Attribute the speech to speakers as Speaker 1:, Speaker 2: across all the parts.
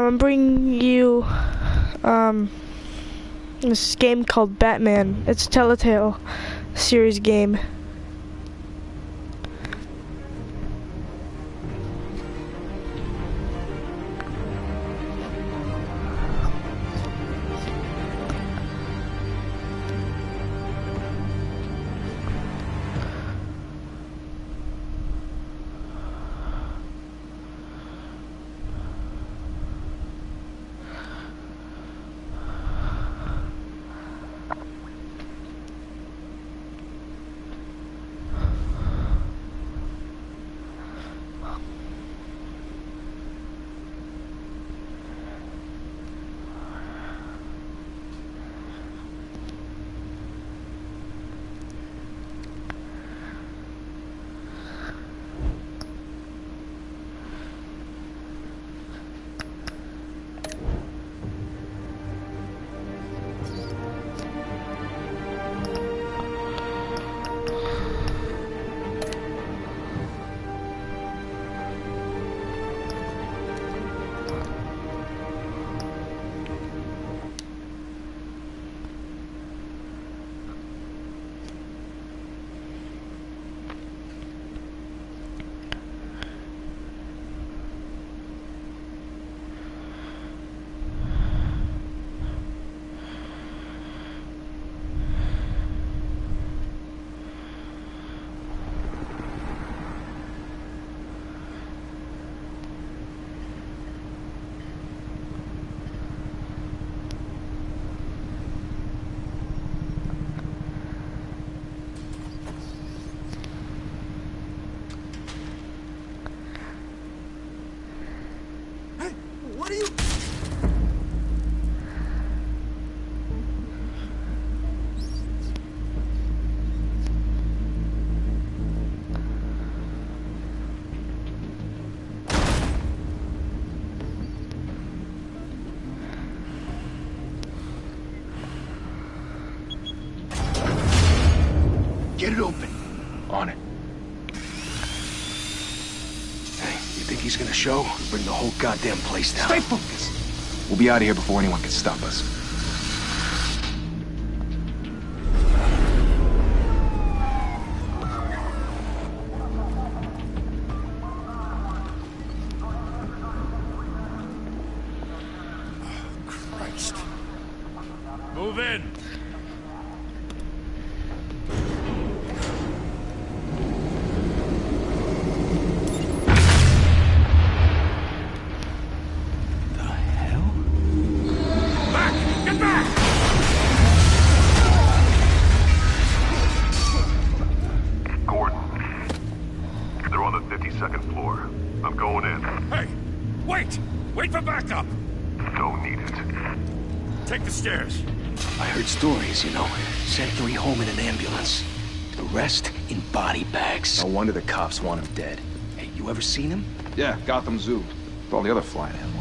Speaker 1: I'm bringing you this game called Batman. It's a Telltale series game.
Speaker 2: What are you...
Speaker 3: Get it open. On it. Hey, you think he's gonna show? Bring the whole goddamn place down.
Speaker 2: Stay focused.
Speaker 3: We'll be out of here before anyone can stop us.
Speaker 2: Christ.
Speaker 4: Move in.
Speaker 3: Stories, you know. Sent 3 home in an ambulance. The rest in body bags.
Speaker 5: No wonder the cops want him dead.
Speaker 3: Hey, you ever seen him?
Speaker 5: Yeah, Gotham Zoo. With all the other flying animals.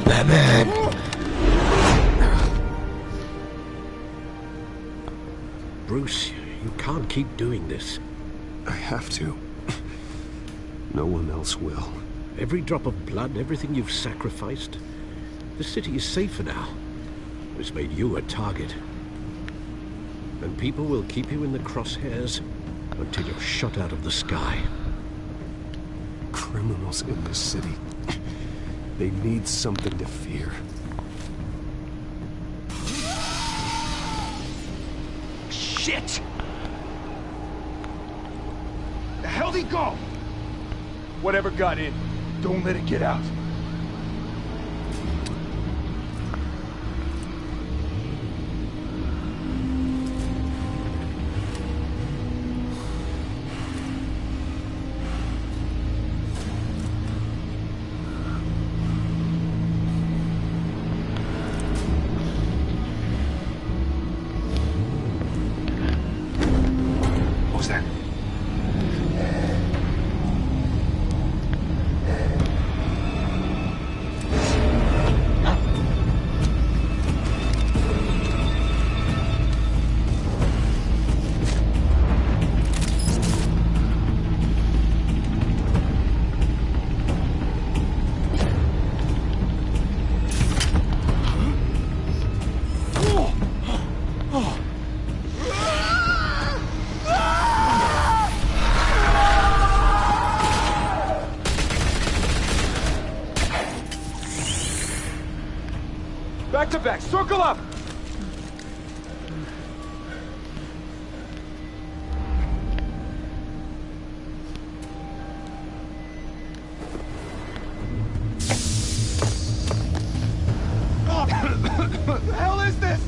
Speaker 1: Batman.
Speaker 6: Bruce, you can't keep doing this.
Speaker 2: I have to. No one else will.
Speaker 6: Every drop of blood, everything you've sacrificed. The city is safer now. It's made you a target. And people will keep you in the crosshairs until you're shot out of the sky.
Speaker 2: Criminals in this city. They need something to fear.
Speaker 3: Shit! The hell'd he go?
Speaker 5: Whatever got in, don't let it get out. Buckle up! What the hell is this?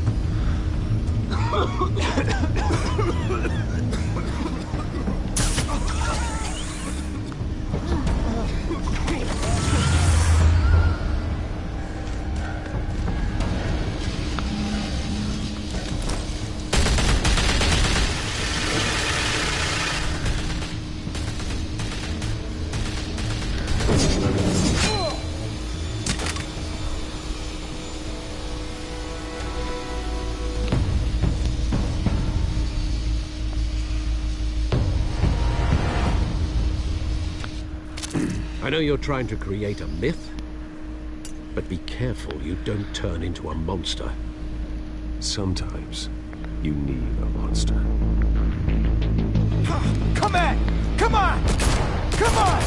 Speaker 6: I know you're trying to create a myth, but be careful you don't turn into a monster.
Speaker 2: Sometimes you need a monster.
Speaker 5: Come on! Come on! Come on!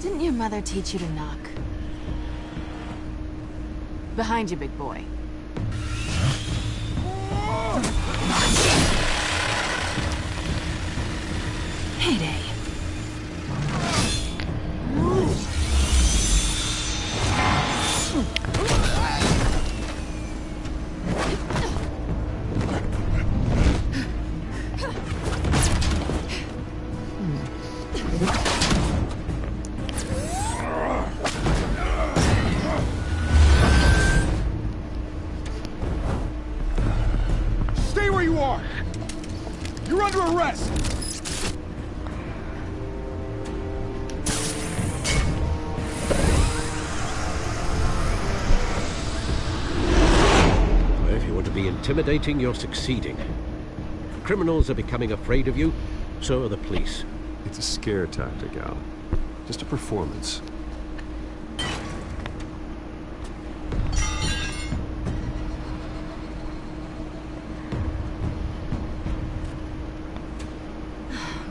Speaker 7: Didn't your mother teach you to knock? Behind you, big boy. Heyday.
Speaker 5: Stay where you are! You're under arrest!
Speaker 6: If you want to be intimidating, you're succeeding. Criminals are becoming afraid of you, so are the police.
Speaker 2: It's a scare tactic, Al. Just a performance.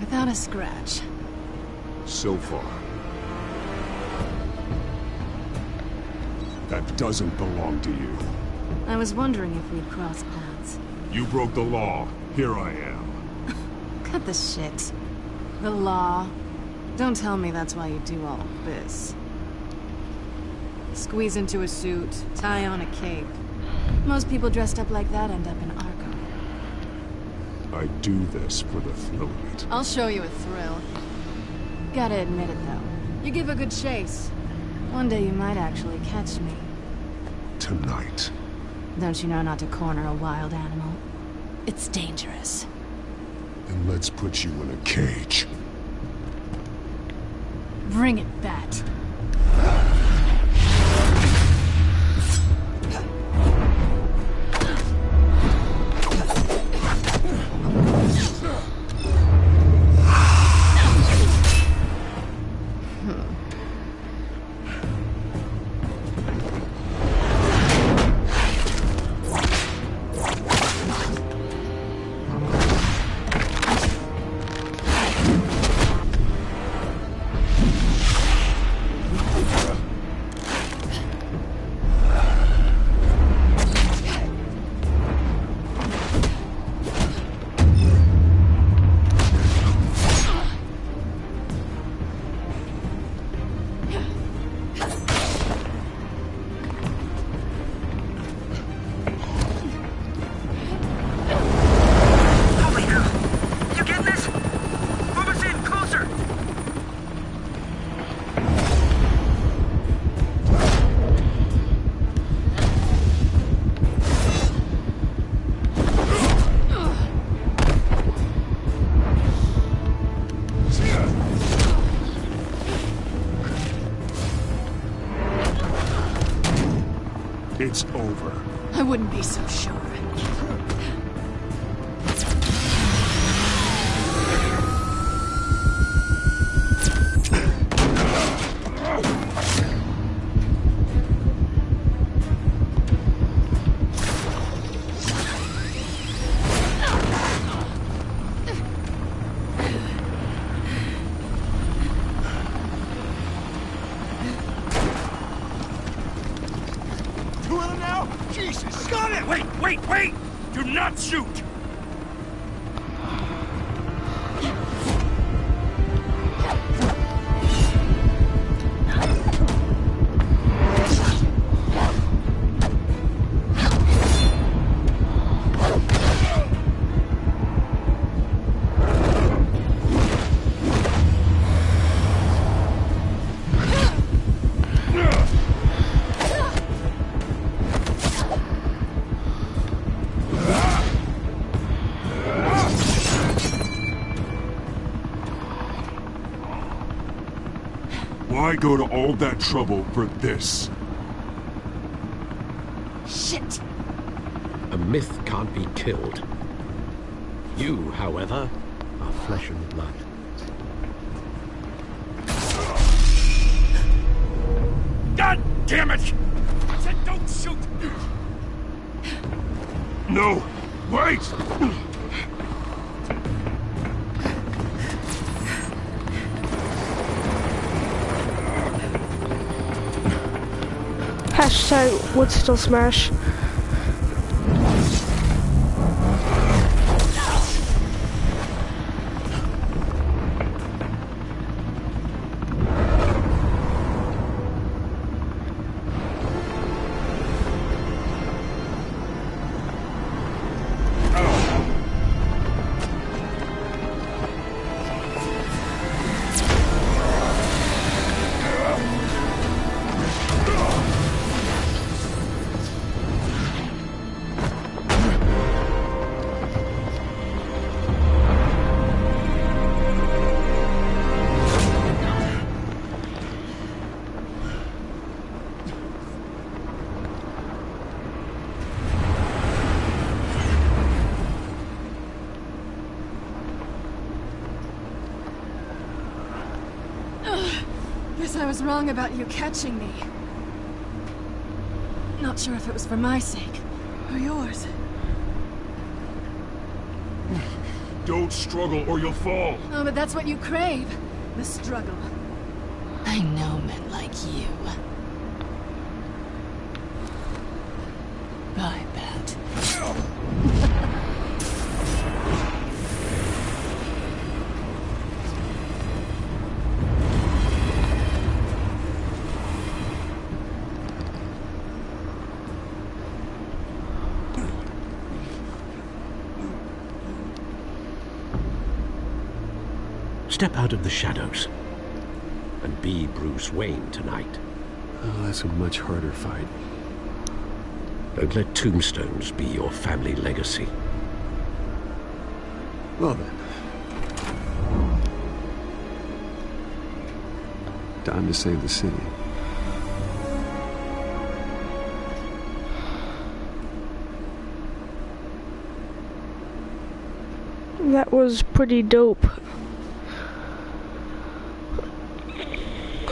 Speaker 7: Without a scratch.
Speaker 2: So far. That doesn't belong to you.
Speaker 7: I was wondering if we'd cross paths.
Speaker 4: You broke the law. Here I am.
Speaker 7: Cut the shit. The law. Don't tell me that's why you do all of this. Squeeze into a suit, tie on a cape. Most people dressed up like that end up in Arkham.
Speaker 2: I do this for the thrill of it.
Speaker 7: I'll show you a thrill. Gotta admit it, though. You give a good chase. One day you might actually catch me.
Speaker 2: Tonight.
Speaker 7: Don't you know not to corner a wild animal? It's dangerous.
Speaker 2: Then let's put you in a cage.
Speaker 7: Bring it, Bat. wouldn't be so sure.
Speaker 5: Wait! Do not shoot! Why go to all that trouble for this?
Speaker 7: Shit!
Speaker 6: A myth can't be killed. You, however, are flesh and blood.
Speaker 5: God damn it! I said don't shoot! No! Wait!
Speaker 1: Hashtag would still smash.
Speaker 7: Guess I was wrong about you catching me. Not sure if it was for my sake, or yours.
Speaker 5: Don't struggle or you'll fall.
Speaker 7: Oh, but that's what you crave. The struggle. I know men like you. I bet.
Speaker 6: Step out of the shadows and be Bruce Wayne tonight.
Speaker 2: Oh, that's a much harder fight.
Speaker 6: Don't let tombstones be your family legacy.
Speaker 2: Well then. Time to save the city.
Speaker 1: That was pretty dope.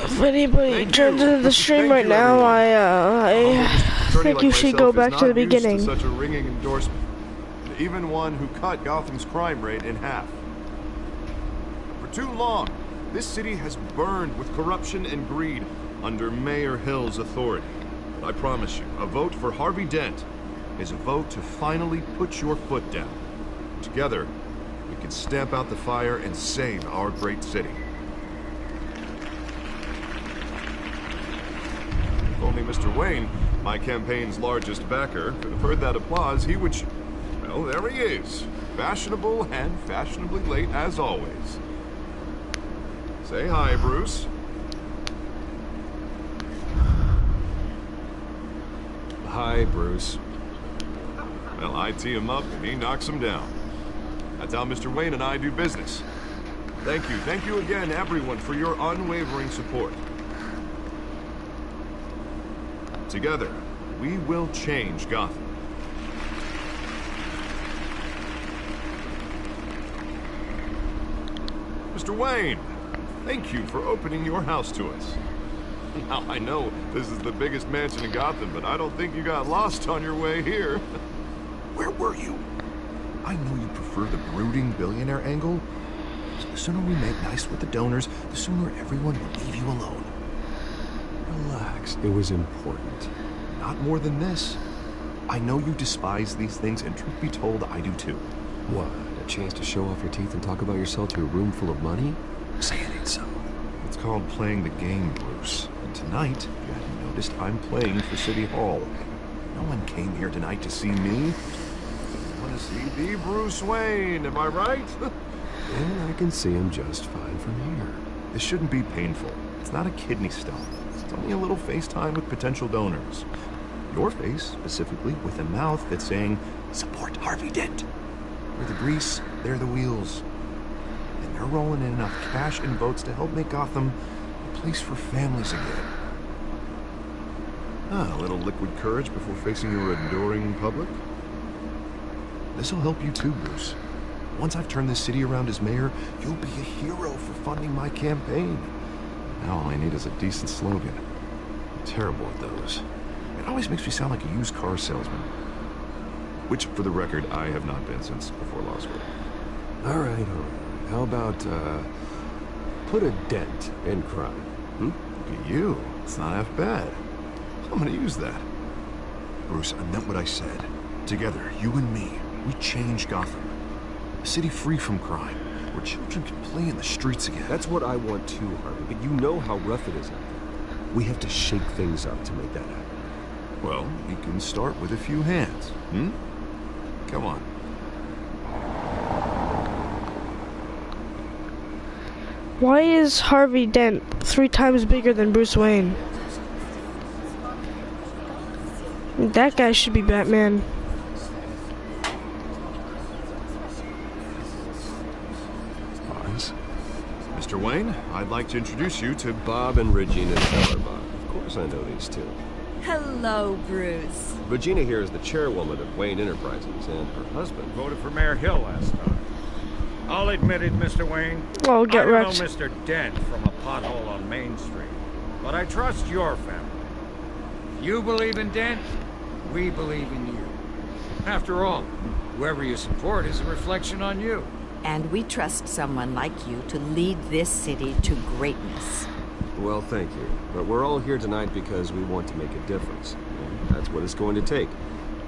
Speaker 1: If anybody turns into the stream right now, I think you should go back to the beginning.
Speaker 8: Such a ringing endorsement. Even one who cut Gotham's crime rate in half. For too long, this city has burned with corruption and greed under Mayor Hill's authority. But I promise you, a vote for Harvey Dent is a vote to finally put your foot down. Together, we can stamp out the fire and save our great city. If only Mr. Wayne, my campaign's largest backer, could have heard that applause, he would... Well, there he is. Fashionable and fashionably late as always. Say hi, Bruce.
Speaker 2: Hi, Bruce.
Speaker 8: Well, I tee him up and he knocks him down. That's how Mr. Wayne and I do business. Thank you again, everyone, for your unwavering support. Together, we will change Gotham Mr. Wayne, thank you for opening your house to us. Now, I know this is the biggest mansion in Gotham, but I don't think you got lost on your way here.
Speaker 2: Where were you? I know you prefer the brooding billionaire angle, so the sooner we make nice with the donors, the sooner everyone will leave you alone.
Speaker 9: Relax, it was important.
Speaker 2: Not more than this. I know you despise these things, and truth be told, I do too.
Speaker 9: What, a chance to show off your teeth and talk about yourself to a room full of money?
Speaker 2: Say it ain't so.
Speaker 8: It's called playing the game, Bruce. And tonight, you hadn't noticed, I'm playing for City Hall.
Speaker 2: No one came here tonight to see me.
Speaker 8: I want to see the Bruce Wayne, am I right?
Speaker 9: And I can see him just fine from here.
Speaker 8: This shouldn't be painful. It's not a kidney stone. It's only a little FaceTime with potential donors. Your face, specifically, with a mouth that's saying, support Harvey Dent. We're the grease, they're the wheels. And they're rolling in enough cash and votes to help make Gotham a place for families again. A little liquid courage before facing your adoring public. This'll help you too, Bruce. Once I've turned this city around as mayor, you'll be a hero for funding my campaign. Now all I need is a decent slogan. I'm terrible at those. It always makes me sound like a used car salesman. Which, for the record, I have not been since before law school.
Speaker 9: All right. How about, put a dent in crime?
Speaker 8: Look at you. It's not half bad. I'm gonna use that. Bruce, I meant what I said. Together, you and me, we change Gotham. A city free from crime, where children can play in the streets again.
Speaker 9: That's what I want too, Harvey, but you know how rough it is out there. We have to shake things up to make that happen.
Speaker 8: Well, we can start with a few hands, Come on.
Speaker 1: Why is Harvey Dent 3 times bigger than Bruce Wayne? That guy should be Batman.
Speaker 8: Mr. Wayne, I'd like to introduce you to
Speaker 9: Bob and Regina Tellerbach. Of course I know these two.
Speaker 10: Hello, Bruce.
Speaker 9: Regina here is the chairwoman of Wayne Enterprises, and her husband
Speaker 5: Voted for Mayor Hill last time. I'll admit it, Mr. Wayne.
Speaker 1: Oh, get
Speaker 5: I don't
Speaker 1: wrecked.
Speaker 5: know Mr. Dent from a pothole on Main Street, but I trust your family. If you believe in Dent, we believe in you. After all, whoever you support is a reflection on you.
Speaker 10: And we trust someone like you to lead this city to greatness.
Speaker 9: Well, thank you. But we're all here tonight because we want to make a difference. And that's what it's going to take.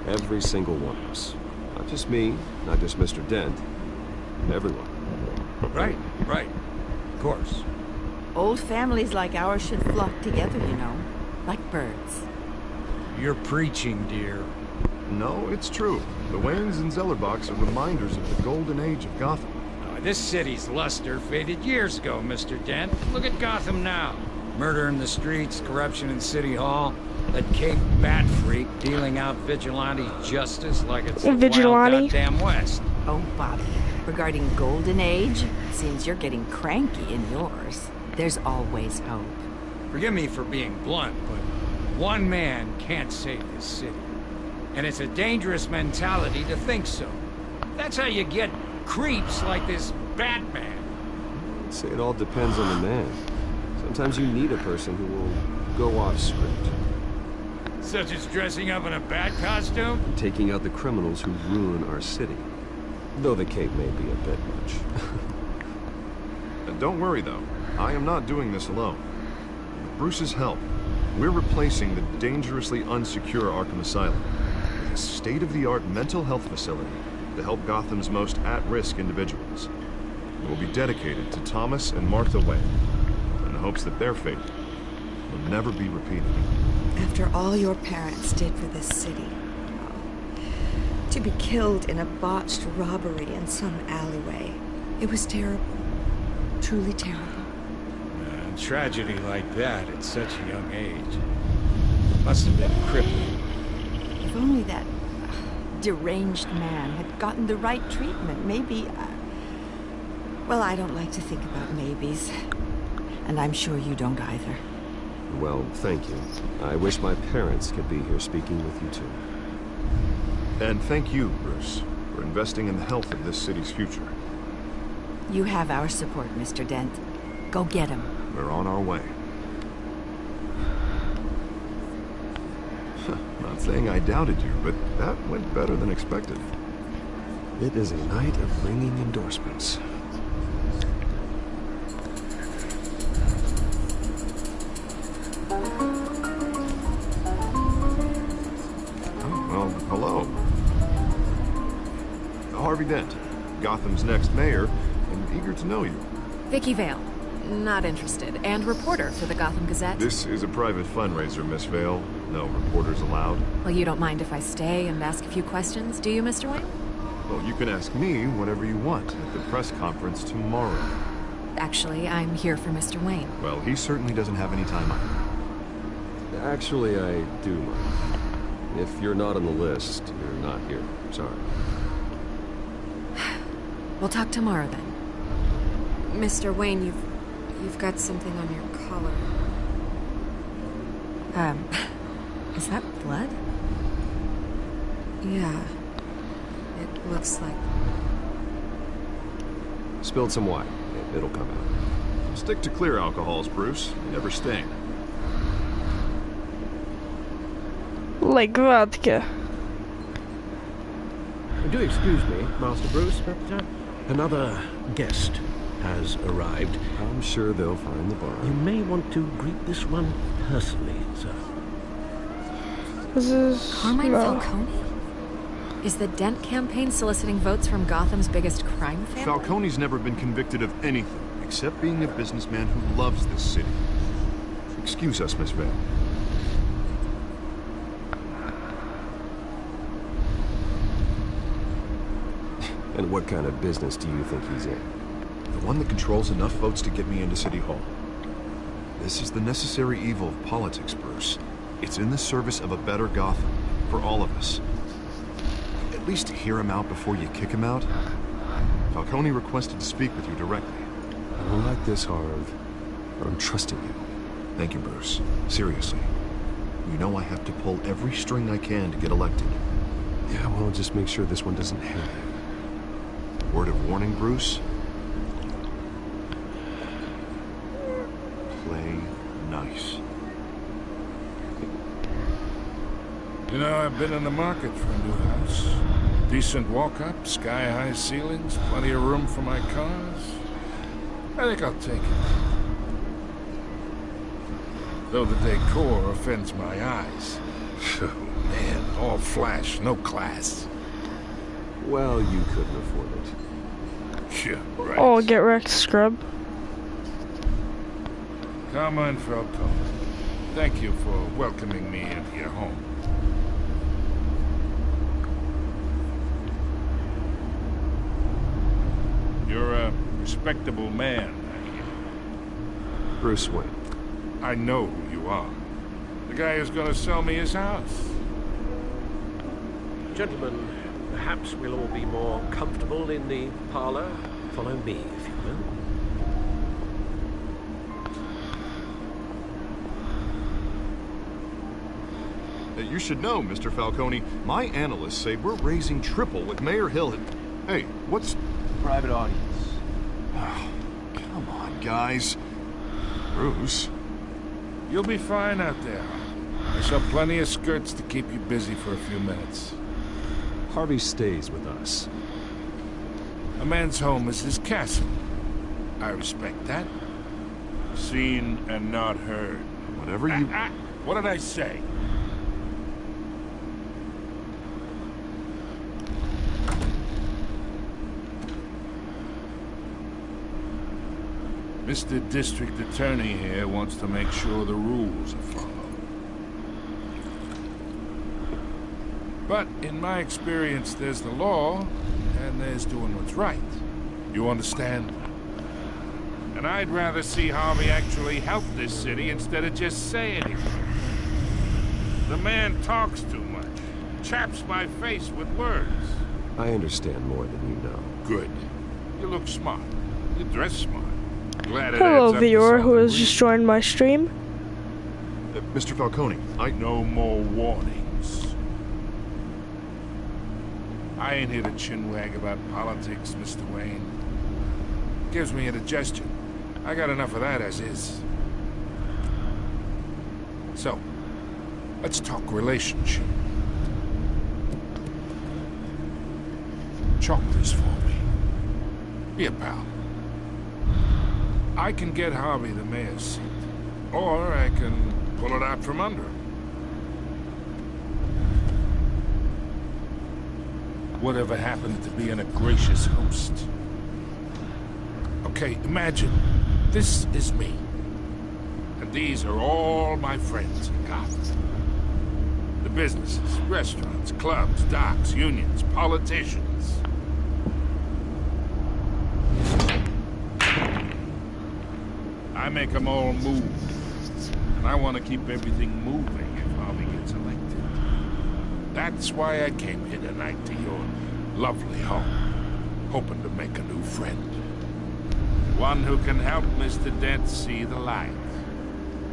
Speaker 9: Every single one of us. Not just me, not just Mr. Dent. Everyone.
Speaker 5: Right. Of course.
Speaker 10: Old families like ours should flock together, you know. Like birds.
Speaker 5: You're preaching, dear.
Speaker 8: No, it's true. The Waynes and Zellerbachs are reminders of the golden age of Gotham.
Speaker 5: This city's luster faded years ago, Mr. Dent. Look at Gotham now. Murder in the streets, corruption in City Hall, that Cape Bat freak dealing out vigilante justice like it's the
Speaker 1: Vigilante?
Speaker 5: wild goddamn West.
Speaker 10: Oh, Bobby, regarding Golden Age, seems you're getting cranky in yours. There's always hope.
Speaker 5: Forgive me for being blunt, but one man can't save this city. And it's a dangerous mentality to think so. That's how you get creeps like this Batman.
Speaker 9: I'd say it all depends on the man. Sometimes you need a person who will go off script.
Speaker 5: Such as dressing up in a bat costume?
Speaker 9: Taking out the criminals who ruin our city. Though the cape may be a bit much.
Speaker 8: Don't worry, though. I am not doing this alone. With Bruce's help, we're replacing the dangerously unsecure Arkham Asylum with a state-of-the-art mental health facility to help Gotham's most at-risk individuals. It will be dedicated to Thomas and Martha Wayne, in the hopes that their fate will never be repeated.
Speaker 11: After all your parents did for this city, to be killed in a botched robbery in some alleyway, it was terrible. Truly terrible.
Speaker 5: Tragedy like that at such a young age must have been crippling.
Speaker 10: If only that deranged man had gotten the right treatment, maybe... well, I don't like to think about maybes. And I'm sure you don't either.
Speaker 9: Well, thank you. I wish my parents could be here speaking with you too.
Speaker 8: And thank you, Bruce, for investing in the health of this city's future.
Speaker 10: You have our support, Mr. Dent. Go get him.
Speaker 8: We're on our way. Not saying I doubted you, but that went better than expected.
Speaker 9: It is a night of ringing endorsements.
Speaker 8: Oh, well, hello. Harvey Dent, Gotham's next mayor, and eager to know you.
Speaker 12: Vicky Vale. Not interested. And reporter for the Gotham Gazette.
Speaker 8: This is a private fundraiser, Miss Vale. No reporters allowed.
Speaker 12: Well, you don't mind if I stay and ask a few questions, do you, Mr. Wayne?
Speaker 8: Well, you can ask me whatever you want at the press conference tomorrow.
Speaker 12: Actually, I'm here for Mr. Wayne.
Speaker 8: Well, he certainly doesn't have any time either.
Speaker 9: Actually, I do mind. If you're not on the list, you're not here. Sorry.
Speaker 12: We'll talk tomorrow, then. Mr. Wayne, you've got something on your collar. Is that blood? Yeah. It looks like...
Speaker 9: Spilled some wine. It'll come out.
Speaker 8: Stick to clear alcohols, Bruce. They never stain.
Speaker 1: Like vodka.
Speaker 6: Do excuse me, Master Bruce, but another guest has arrived.
Speaker 9: I'm sure they'll find the bar.
Speaker 6: You may want to greet this one personally, sir.
Speaker 1: This is...
Speaker 12: Carmine Falcone? Is the Dent campaign soliciting votes from Gotham's biggest crime family?
Speaker 8: Falcone's never been convicted of anything, except being a businessman who loves this city. Excuse us, Miss Vale.
Speaker 9: And what kind of business do you think he's in?
Speaker 8: The one that controls enough votes to get me into City Hall. This is the necessary evil of politics, Bruce. It's in the service of a better Gotham, for all of us. At least hear him out before you kick him out. Falcone requested to speak with you directly.
Speaker 9: I don't like this, Harv. I'm trusting you.
Speaker 8: Thank you, Bruce. Seriously. You know I have to pull every string I can to get elected.
Speaker 9: Yeah, well, just make sure this one doesn't hang you.
Speaker 8: Word of warning, Bruce? Play nice.
Speaker 5: You know, I've been in the market for a new house. Decent walk-up, sky-high ceilings, plenty of room for my cars. I think I'll take it. Though the decor offends my eyes. Oh, man, all flash, no class.
Speaker 9: Well, you couldn't afford it.
Speaker 5: Yeah, right.
Speaker 1: Oh, get wrecked, scrub.
Speaker 5: Carmine Falcone, thank you for welcoming me into your home. You're a respectable man, I hear.
Speaker 9: Bruce Wayne.
Speaker 5: I know who you are. The guy who's gonna sell me his house.
Speaker 6: Gentlemen, perhaps we'll all be more comfortable in the parlor. Follow me, if you will.
Speaker 8: You should know, Mr. Falcone, my analysts say we're raising triple with Mayor Hill. Hey, what's...
Speaker 3: Private audience.
Speaker 8: Oh, come on, guys. Bruce.
Speaker 5: You'll be fine out there. I saw plenty of skirts to keep you busy for a few minutes.
Speaker 9: Harvey stays with us.
Speaker 5: A man's home is his castle. I respect that. Seen and not heard.
Speaker 8: Whatever you...
Speaker 5: What did I say? Mr. District Attorney here wants to make sure the rules are followed. But in my experience, there's the law, and there's doing what's right. You understand? And I'd rather see Harvey actually help this city instead of just say anything. The man talks too much. Chaps my face with words.
Speaker 9: I understand more than you know.
Speaker 5: Good. You look smart. You dress smart. Glad it
Speaker 1: Hello,
Speaker 5: adds up to
Speaker 1: viewer who has
Speaker 5: something
Speaker 1: just joined my stream.
Speaker 8: Mr. Falcone,
Speaker 5: No more warnings. I ain't here to chinwag about politics, Mr. Wayne. Gives me indigestion. I got enough of that as is. So, let's talk relationship. Chalk this for me. Be a pal. I can get Harvey the mayor's seat, or I can pull it out from under him. Whatever happened to being a gracious host? Okay, imagine, this is me. And these are all my friends in Gotham. The businesses, restaurants, clubs, docks, unions, politicians. I make them all move. And I want to keep everything moving if Harvey gets elected. That's why I came here tonight to your lovely home, hoping to make a new friend. One who can help Mr. Dent see the light,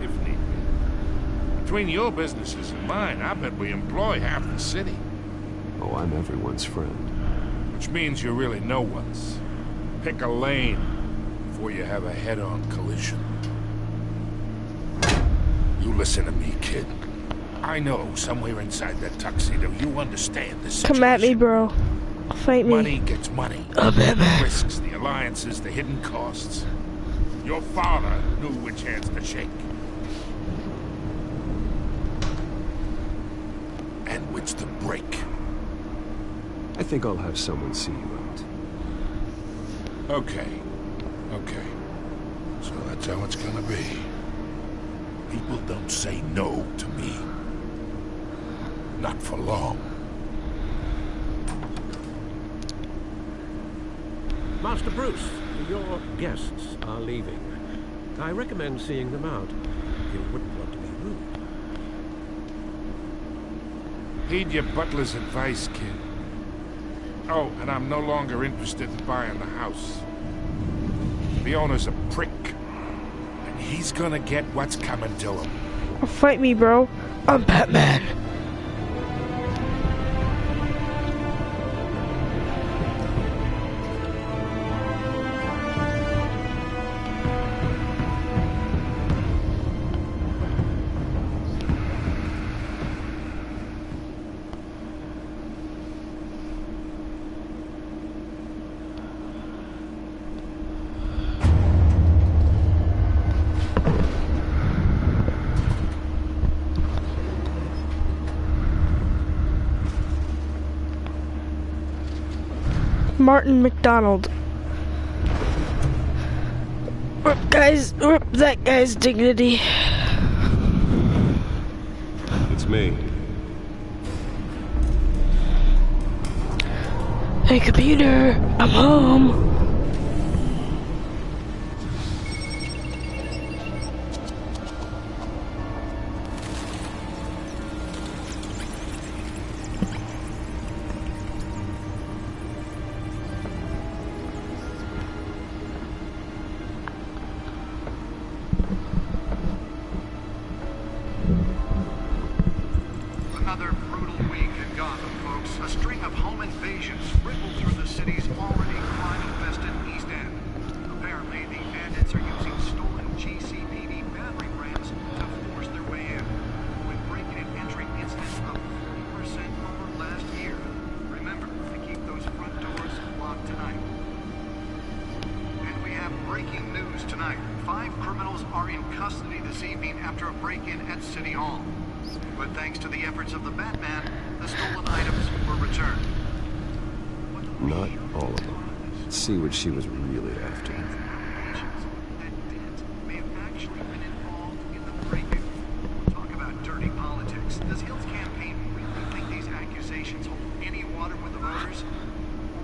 Speaker 5: if need be. Between your businesses and mine, I bet we employ half the city.
Speaker 9: Oh, I'm everyone's friend.
Speaker 5: Which means you're really no one's. Pick a lane before you have a head-on collision. You listen to me, kid. I know somewhere inside that tuxedo you understand this situation.
Speaker 1: Come at me, bro. Fight me.
Speaker 5: Money gets money. Risks, the alliances, the hidden costs. Your father knew which hands to shake. And which to break.
Speaker 9: I think I'll have someone see you out.
Speaker 5: Okay. Okay. So that's how it's gonna be. People don't say no to me. Not for long.
Speaker 6: Master Bruce, your guests are leaving. I recommend seeing them out. You wouldn't want to be rude.
Speaker 5: Heed your butler's advice, kid. Oh, and I'm no longer interested in buying the house. The owner's a prick. And he's gonna get what's coming to him.
Speaker 1: Fight me, bro. I'm Batman. Martin McDonald. Rip that guy's dignity.
Speaker 9: It's me.
Speaker 1: Hey, computer, I'm home.
Speaker 13: Another brutal week in Gotham, folks. A string of home invasions rippled through the city's already crime-infested East End. Apparently, the bandits are using stolen GCPD battery brands to force their way in, with break-in and entry incidents up 40% over last year. Remember to keep those front doors locked tonight. And we have breaking news tonight. 5 criminals are in custody this evening after a break-in at City Hall. But thanks to the efforts of the Batman, the stolen items were returned.
Speaker 9: Not all of them. Let's see what she was really after.
Speaker 13: That Dent may have actually been involved in the break-in. Talk about dirty politics. Does Hill's campaign really think these accusations hold any water with the voters?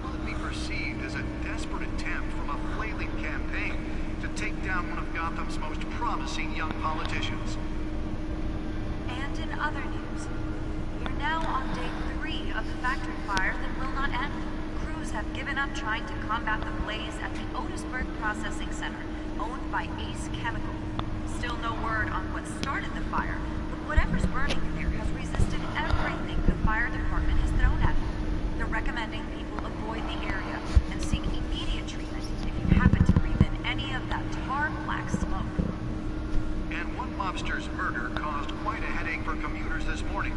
Speaker 13: Or will it be perceived as a desperate attempt from a flailing campaign to take down one of Gotham's most promising young politicians?
Speaker 14: And in other news, we're now on day 3 of the factory fire that will not end. Crews have given up trying to combat the blaze at the Otisburg Processing Center, owned by Ace Chemical. Still no word on what started the fire, but whatever's burning there has resisted everything the fire department has thrown at it. They're recommending people avoid the area and seek immediate treatment if you happen to
Speaker 13: mobster's murder caused quite a headache for commuters this morning.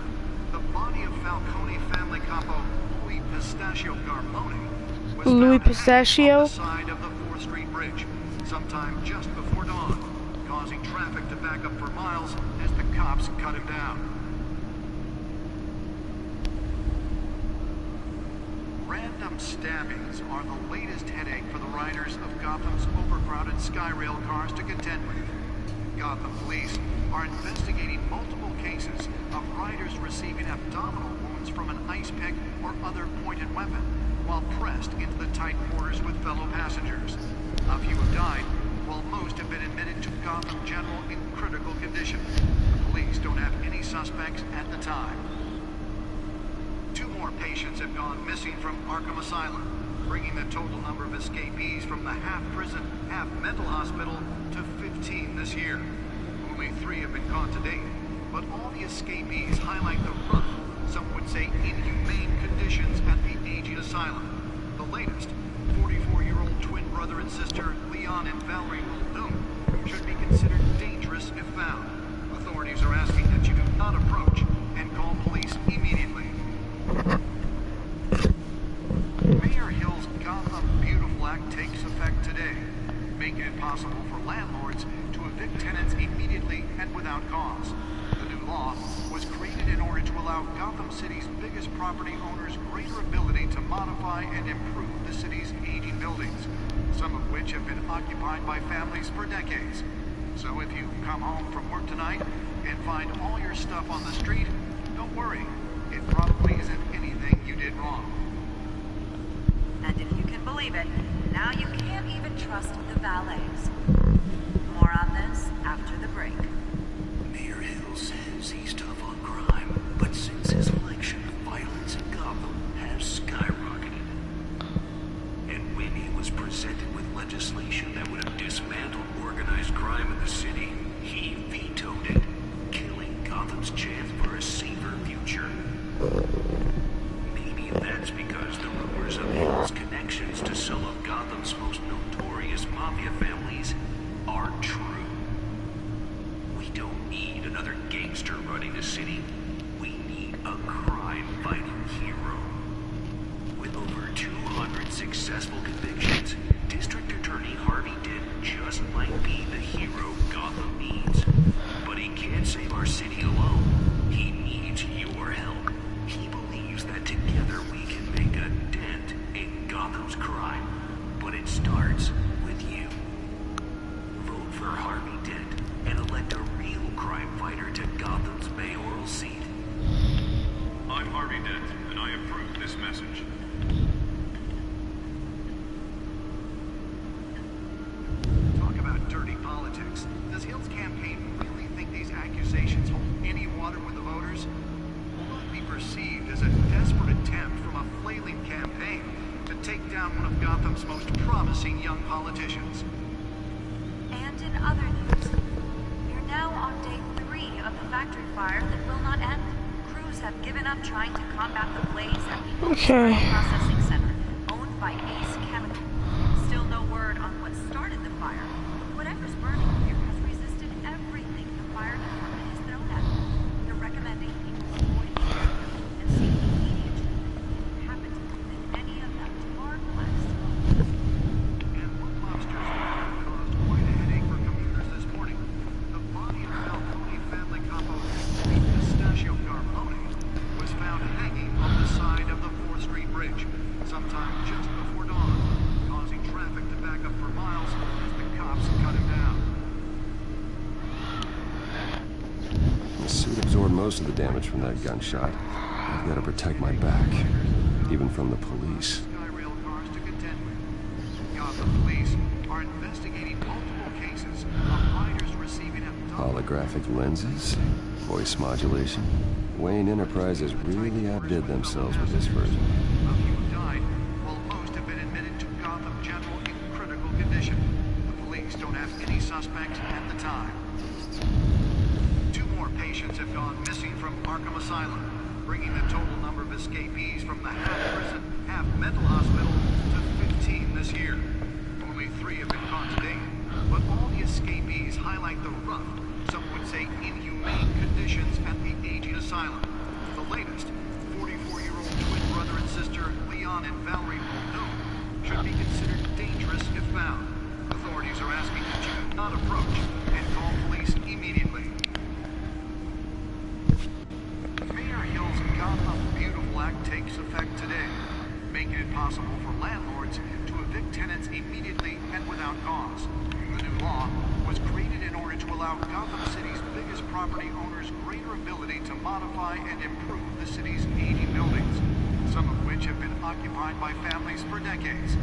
Speaker 13: The body of Falcone family capo Louis Pistachio Garmone was found hanging on the side of the 4th Street Bridge sometime just before dawn, causing traffic to back up for miles as the cops cut him down. Random stabbings are the latest headache for the riders of Gotham's overcrowded Skyrail cars to contend with. Gotham police are investigating multiple cases of riders receiving abdominal wounds from an ice pick or other pointed weapon while pressed into the tight quarters with fellow passengers. A few have died, while most have been admitted to Gotham General in critical condition. The police don't have any suspects at the time. 2 more patients have gone missing from Arkham Asylum, bringing the total number of escapees from the half-prison, half-mental hospital to 15 this year. Only 3 have been caught to date, but all the escapees highlight the rough, some would say inhumane conditions at the aging asylum. The latest, 44-year-old twin brother and sister Leon and Valerie Muldoon, should be considered dangerous if found. Authorities are asking that you do not approach and call police immediately. Mayor Hill's Gotham Beautiful Act takes effect today, making it possible for landlords to evict tenants immediately and without cause. The new law was created in order to allow Gotham City's biggest property owners greater ability to modify and improve the city's aging buildings, some of which have been occupied by families for decades. So if you come home from work tonight and find all your stuff on the street, don't worry. It probably isn't anything you did wrong.
Speaker 14: And if you can believe it, now you can't even trust the valets. More on this after the break.
Speaker 3: Mayor Hill says he's tough on crime, but since his election, violence in Gotham has skyrocketed. And when he was presented with legislation that would have dismantled organized crime in the city, he vetoed it, killing Gotham's chance for a safer future. Maybe that's because the rumors of Hill's connections to some of Gotham's most notorious mafia families are true. We don't need another gangster running the city. We need a crime-fighting hero. With over 200 successful convictions, District Attorney Harvey Dent just might be the hero Gotham needs. But he can't save our city alone. He needs your help. He believes that together we can make a dent in Gotham's crime. But it starts with you. Vote for Harvey Dent and elect a real crime fighter to Gotham's mayoral seat.
Speaker 8: I'm Harvey Dent, and I approve this message.
Speaker 13: Talk about dirty politics. Does Hill's campaign really think these accusations hold any water with the voters? Will it be perceived as a desperate attempt from a flailing campaign to take down one of Gotham's most promising young politicians?
Speaker 14: And in other news, we're now on day 3 of the factory fire that will not end. Crews have given up trying to combat the blaze at the processing center owned by Ace Chemical. Still no word on what started the fire. Whatever's burning here has resisted everything the fire department has thrown at it. They're recommending people avoid the area and seek immediate treatment if you happen to live in any of them are blessed.
Speaker 13: And one mobster's murder caused quite a headache for commuters this morning. The body of Falcone family capo Louis Pistachio Garmone was found hanging on the side of the 4th Street Bridge sometime just before dawn, causing traffic to back up for miles as the cops cut him down.
Speaker 9: The suit absorbed most of the damage from that gunshot. I've got to protect my back, even from the police.
Speaker 13: Skyrail cars to contend with. Gotham police are investigating multiple cases of riders receiving abdominal
Speaker 9: Holographic lenses, voice modulation. Wayne Enterprises really outdid themselves with this version.
Speaker 13: A few have died, while most have been admitted to Gotham General in critical condition. The police don't have any suspects at the time. 2 more patients have gone missing from Arkham Asylum, bringing the total number of escapees from the half-prison, half-mental hospital to 15 this year. Only 3 have been caught to date, but all the escapees highlight the rough, some would say asylum. The latest, 44-year-old twin brother and sister Leon and Valerie Muldoon should be considered dangerous if found. Authorities are asking that you do not approach and call police immediately. Mayor Hill's Gotham Beautiful Act takes effect today, making it possible for landlords to evict tenants immediately and without cause. The new law was created in order to allow Gotham City's biggest property owners greater ability to modify and improve the city's aging buildings, some of which have been occupied by families for decades.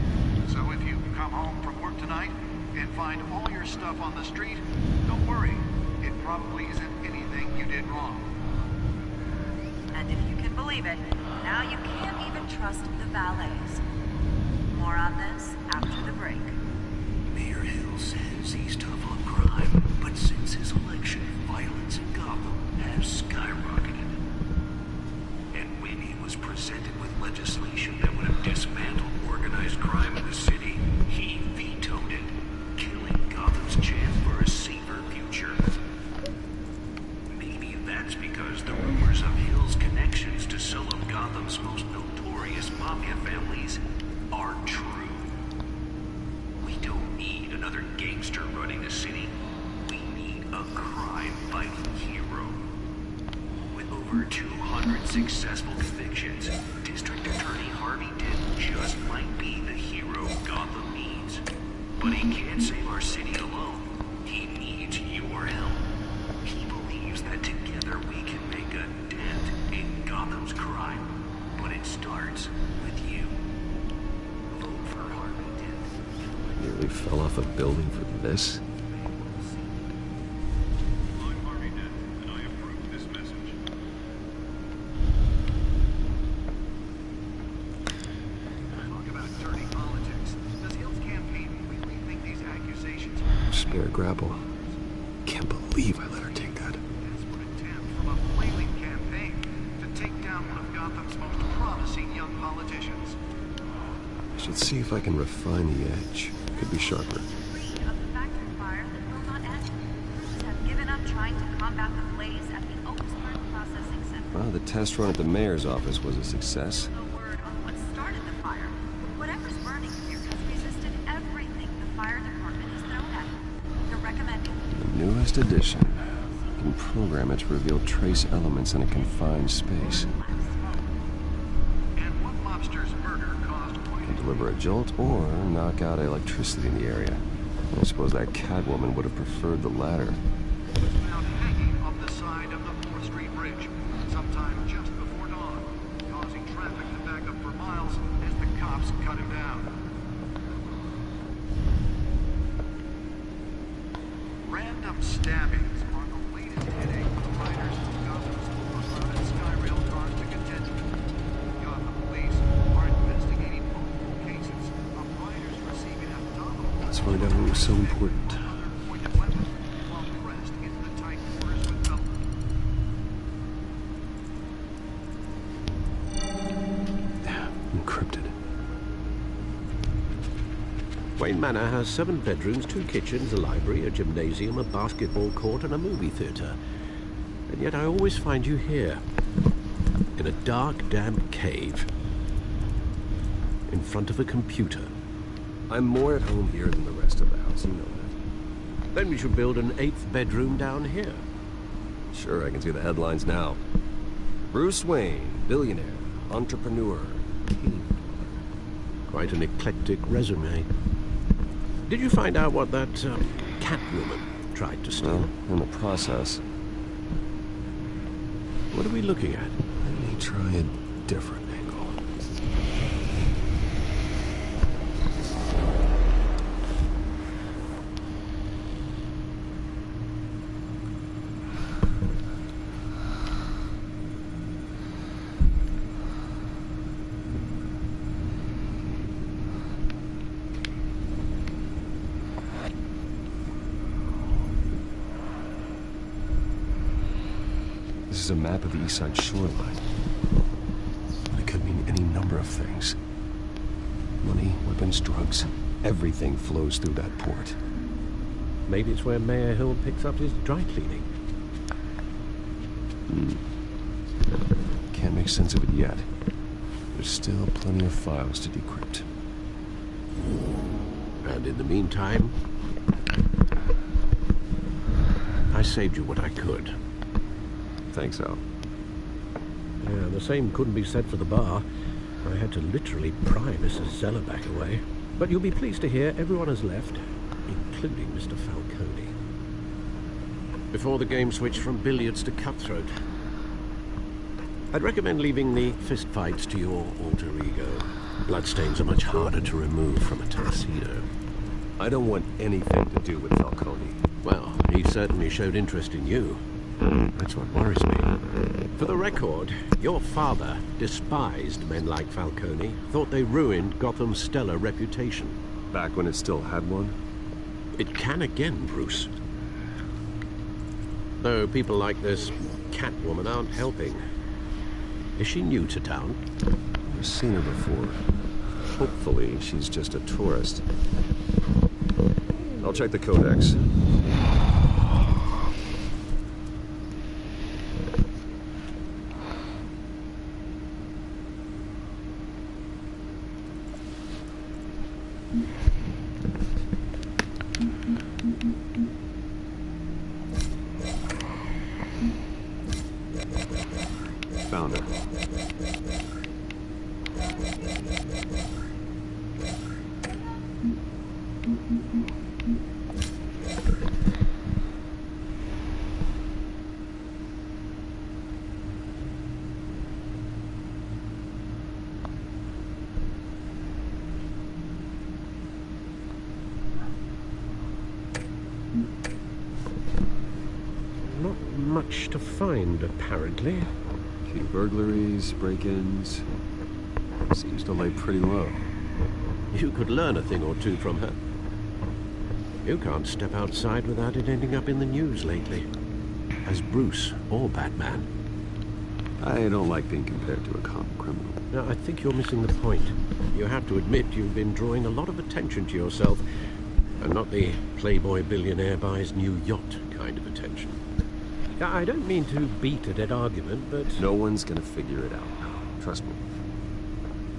Speaker 13: So if you come home from work tonight and find all your stuff on the street, don't worry. It probably isn't anything you did wrong.
Speaker 14: And if you can believe it, now you can't even trust the valets. More on this after the break.
Speaker 3: Mayor Hill says he's tough on crime, but since his election, violence in Gotham has skyrocketed. And when he was presented with legislation that would have dismantled organized crime in the city, he vetoed it, killing Gotham's chance for a safer future. Maybe that's because the rumors of Hill's connections to some of Gotham's most notorious mafia families are true. We don't need another gangster running the city. We need a crime-fighting hero. With over 200 successful convictions, District Attorney Harvey Dent just might be the hero Gotham needs. But he can't save our city alone. He needs your help. He believes that together we can make a dent in Gotham's crime. But it starts with you. Vote for Harvey Dent.
Speaker 9: Nearly fell off a building for this?
Speaker 13: I'm Harvey Dent, and I approve this message. Talk about dirty politics. Does Hill's campaign really think these accusations are
Speaker 9: Spare grapple. Can't believe I let her take that.
Speaker 13: desperate attempt from a flailing campaign to take down one of Gotham's most promising young politicians?
Speaker 9: I should see if I can refine the edge. Could be sharper.
Speaker 14: Of the factory fire that will not end. Crews have given up trying to combat the blaze at the Otisburg Processing Center.
Speaker 9: Well, the test run at the mayor's office was a success.
Speaker 14: No word on what started the fire. Whatever's burning here has resisted everything the fire department has thrown at it. They're recommending
Speaker 9: The newest edition. You can program it to reveal trace elements in a confined space.
Speaker 13: And what mobster's murder caused quite
Speaker 9: Can deliver a jolt or knock out electricity in the area. I suppose that Catwoman would have preferred the latter.
Speaker 13: was found hanging off the side of the 4th Street Bridge, sometime just before dawn, causing traffic to back up for miles as the cops cut him down. Random stabbings are the latest headache for riders in Gotham's overcrowded Skyrail cars to contend with. Gotham police are investigating multiple cases of riders receiving abdominal
Speaker 9: Let's find out what was so important.
Speaker 13: other pointed weapons while pressed into the tight quarters with belt.
Speaker 9: Encrypted.
Speaker 6: Wayne Manor has 7 bedrooms, 2 kitchens, a library, a gymnasium, a basketball court, and a movie theater. And yet I always find you here, in a dark, damp cave, in front of a computer.
Speaker 9: I'm more at home here than the rest of the house, you know that.
Speaker 6: Then we should build an 8th bedroom down here.
Speaker 9: Sure, I can see the headlines now. Bruce Wayne, billionaire, entrepreneur, king.
Speaker 6: Quite an eclectic resume. Did you find out what that Catwoman tried to steal?
Speaker 9: Well, in the process.
Speaker 6: What are we looking at?
Speaker 9: Let me try a different angle. This is a map of the East Side shoreline. It could mean any number of things. Money, weapons, drugs. Everything flows through that port.
Speaker 6: Maybe it's where Mayor Hill picks up his dry cleaning.
Speaker 9: can't make sense of it yet. There's still plenty of files to decrypt.
Speaker 6: And in the meantime, I saved you what I could.
Speaker 9: Thanks, Al.
Speaker 6: Yeah, the same couldn't be said for the bar. I had to literally pry Mrs. Zellerback away. But you'll be pleased to hear everyone has left, including Mr. Falcone. Before the game switched from billiards to cutthroat. I'd recommend leaving the fistfights to your alter ego. Bloodstains are much harder to remove from a tuxedo.
Speaker 9: I don't want anything to do with Falcone.
Speaker 6: Well, he certainly showed interest in you. That's what worries me. For the record, your father despised men like Falcone, thought they ruined Gotham's stellar reputation.
Speaker 9: Back when it still had one?
Speaker 6: It can again, Bruce. Though people like this Catwoman aren't helping. Is she new to town?
Speaker 9: I've seen her before. Hopefully, she's just a tourist. I'll check the codex. Found her.
Speaker 6: Not much to find, apparently.
Speaker 9: A few burglaries, break-ins. Seems to lay pretty low.
Speaker 6: You could learn a thing or two from her. You can't step outside without it ending up in the news lately. As Bruce or Batman.
Speaker 9: I don't like being compared to a common criminal.
Speaker 6: Now, I think you're missing the point. You have to admit you've been drawing a lot of attention to yourself, and not the playboy billionaire buys new yacht kind of attention. I don't mean to beat a dead argument, but...
Speaker 9: No one's gonna figure it out now. Trust me.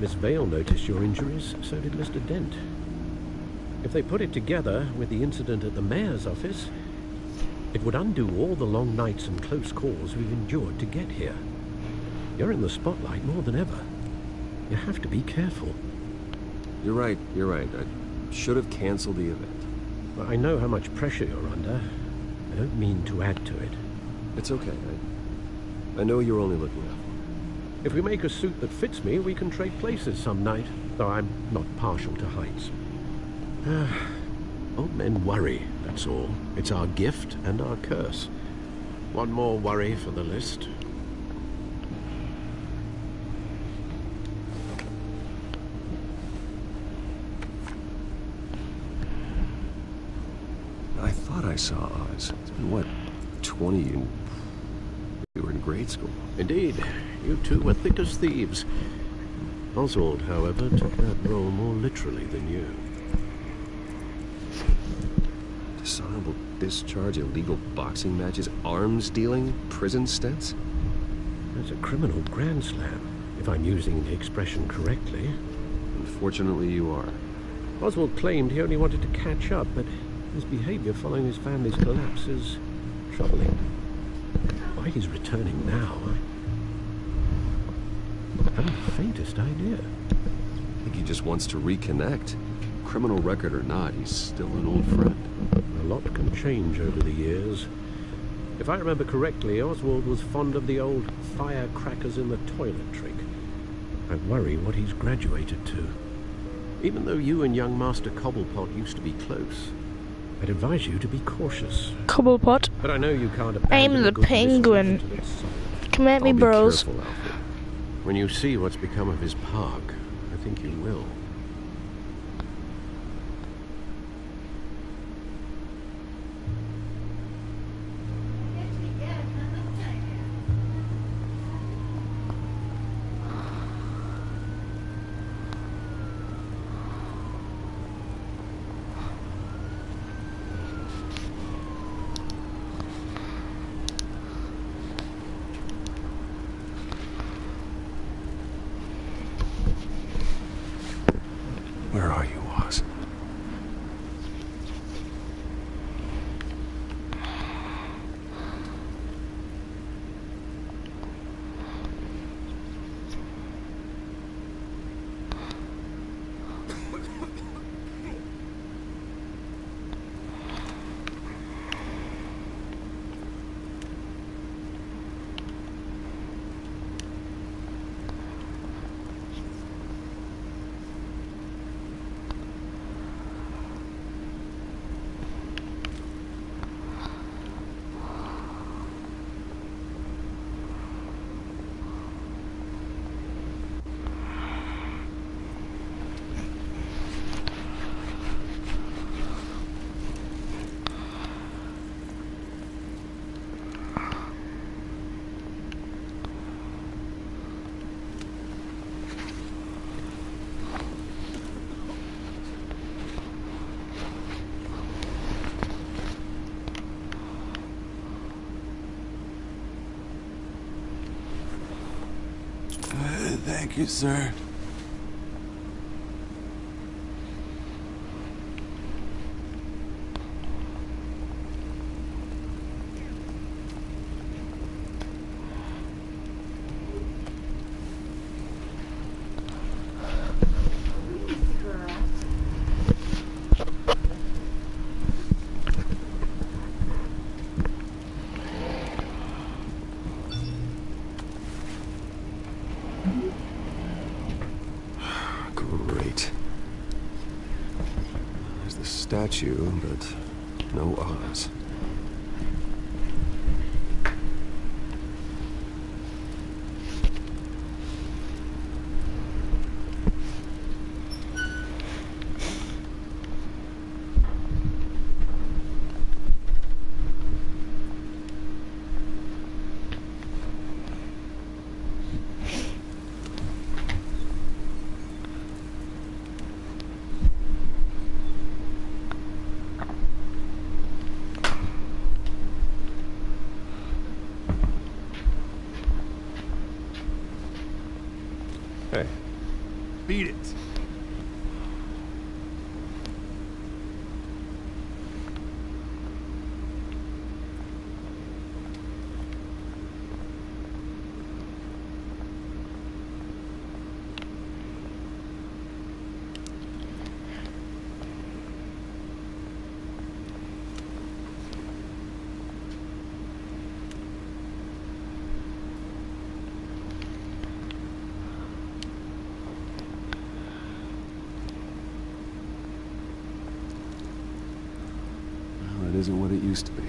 Speaker 6: Miss Vale noticed your injuries, so did Mr. Dent. If they put it together with the incident at the mayor's office, it would undo all the long nights and close calls we've endured to get here. You're in the spotlight more than ever. You have to be careful.
Speaker 9: You're right. I should have canceled the event.
Speaker 6: Well, I know how much pressure you're under. I don't mean to add to it.
Speaker 9: It's okay. I know you're only looking out for me.
Speaker 6: If we make a suit that fits me, we can trade places some night, though I'm not partial to heights. Old men worry, that's all. It's our gift and our curse. One more worry for the list.
Speaker 9: I thought I saw Oz. It's been, what, 20 and... We were in grade school.
Speaker 6: Indeed. You two were thick as thieves. Oswald, however, took that role more literally than you.
Speaker 9: Dishonorable discharge, illegal boxing matches, arms dealing, prison stints?
Speaker 6: That's a criminal grand slam, if I'm using the expression correctly.
Speaker 9: Unfortunately, you are.
Speaker 6: Oswald claimed he only wanted to catch up, but his behavior following his family's collapse is troubling. Why he's returning now, I haven't the faintest idea.
Speaker 9: I think he just wants to reconnect. Criminal record or not, he's still an old friend.
Speaker 6: A lot can change over the years. If I remember correctly, Oswald was fond of the old firecrackers in the toilet trick. I worry what he's graduated to. Even though you and young Master Cobblepot used to be close, I'd advise you to be cautious.
Speaker 1: Cobblepot.
Speaker 6: But I know you can't abandon
Speaker 1: I'm the penguin. Come at me, bros.
Speaker 9: Careful, Alfred.
Speaker 6: When you see what's become of his park, I think you will.
Speaker 15: Thank you, sir.
Speaker 9: Great. There's the statue, but no Oz. Hey.
Speaker 15: Beat it.
Speaker 9: It isn't what it used to be.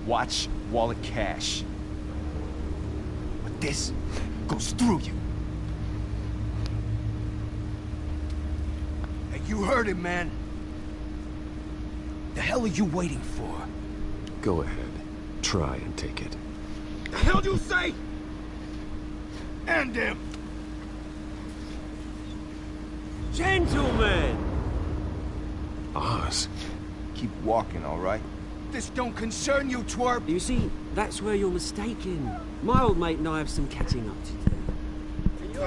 Speaker 15: Watch wall of cash. But this goes through you. Hey, you heard him, man. The hell are you waiting for?
Speaker 9: Go ahead. Try and take it.
Speaker 15: The hell do you say? End him!
Speaker 16: Gentlemen!
Speaker 9: Oz.
Speaker 15: Keep walking, all right? This don't concern you, twerp!
Speaker 16: You see, that's where you're mistaken. My old mate and I have some catching up to do.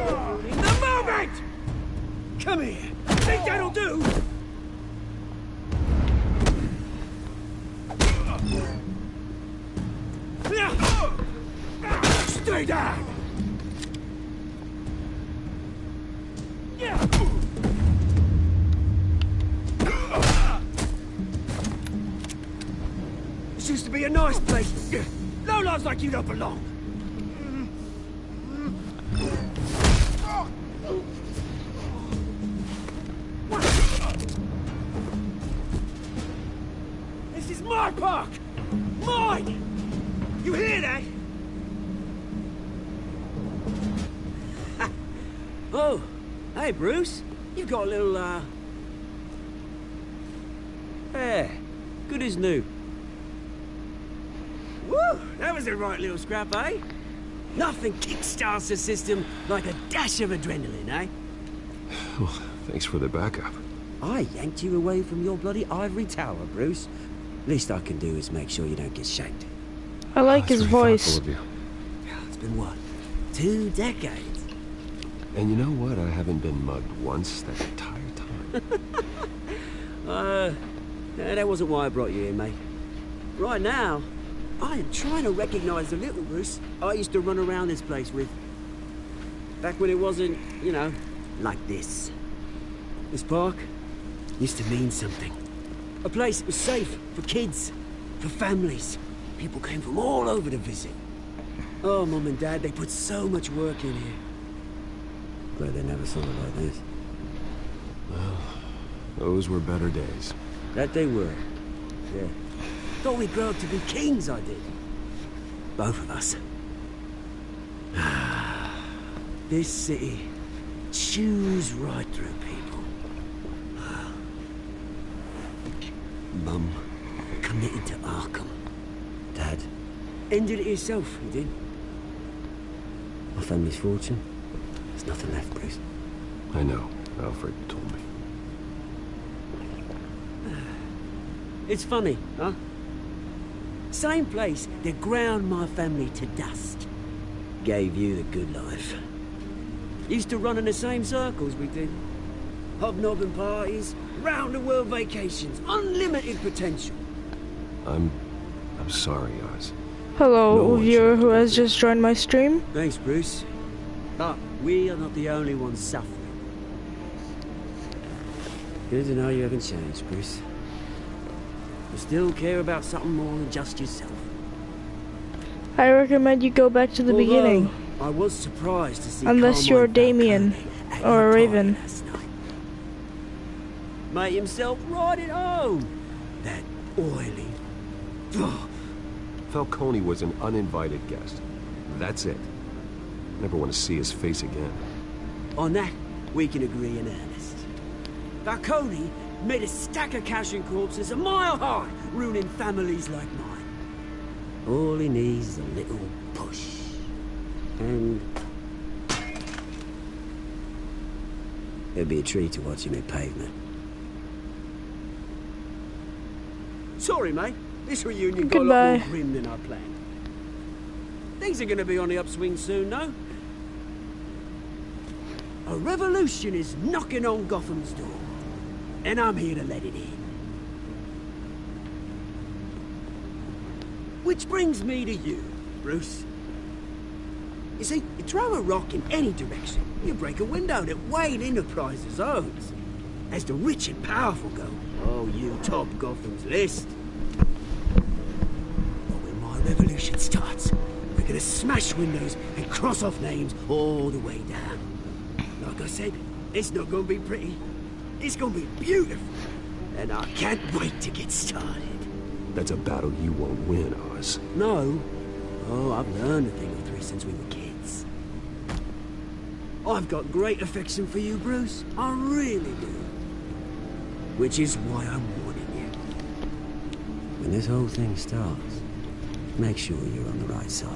Speaker 16: In the moment! Come here! Think that'll do?
Speaker 15: Stay down!
Speaker 16: This used to be a nice place. No lives like you don't belong. This is my park! Mine! You hear that? Oh, hey Bruce. You've got a little, yeah, good as new. Woo! That was a right little scrap, eh? Nothing kickstarts the system like a dash of adrenaline, eh?
Speaker 9: Well, thanks for the backup.
Speaker 16: I yanked you away from your bloody ivory tower, Bruce. Least I can do is make sure you don't get shanked.
Speaker 1: I like his voice.
Speaker 9: Of you.
Speaker 16: It's been what? 2 decades?
Speaker 9: And you know what? I haven't been mugged once that entire time.
Speaker 16: That wasn't why I brought you here, mate. Right now, I am trying to recognize the little Bruce I used to run around this place with. Back when it wasn't, you know, like this. This park used to mean something. A place that was safe for kids, for families. People came from all over to visit. Oh, Mum and Dad, they put so much work in here. Glad they never saw it like this.
Speaker 9: Well, those were better days.
Speaker 16: That they were. Yeah. Thought we'd grow up to be kings, I did. Both of us. This city chews right through people. Mum committed to Arkham. Dad ended it himself, he did. My family's fortune. There's nothing left, Bruce.
Speaker 9: I know. Alfred told me.
Speaker 16: It's funny, huh? Same place that ground my family to dust. Gave you the good life. Used to run in the same circles we did. Hobnobbing parties, round-the-world vacations, unlimited potential.
Speaker 9: I'm sorry, Oz.
Speaker 1: Hello, viewer who has just joined my stream.
Speaker 16: Thanks, Bruce. But we are not the only ones suffering. Good to know you haven't changed, Bruce. You still care about something more than just yourself.
Speaker 1: I recommend you go back to the beginning.
Speaker 16: I was surprised to see
Speaker 1: unless you're Damien or Raven.
Speaker 16: Made himself right at home. That oily.
Speaker 9: Falcone was an uninvited guest. That's it. Never want to see his face again.
Speaker 16: On that, we can agree in earnest. Falcone made a stack of cash and corpses a mile high, ruining families like mine. All he needs is a little push. And it'll be a treat to watch him hit pavement. Sorry, mate. This reunion got a lot more grim than I planned. Things are going to be on the upswing soon, no? A revolution is knocking on Gotham's door, and I'm here to let it in. Which brings me to you, Bruce. You see, you throw a rock in any direction, you break a window that Wayne Enterprises owns. As the rich and powerful go, oh, you top Gotham's list. But when my revolution starts, we're gonna smash windows and cross off names all the way down. Like I said, it's not gonna be pretty. It's gonna be beautiful. And I can't wait to get started.
Speaker 9: That's a battle you won't win, Oz.
Speaker 16: No. Oh, I've learned a thing or three since we were kids. I've got great affection for you, Bruce. I really do. Which is why I'm warning you. When this whole thing starts, make sure you're on the right side.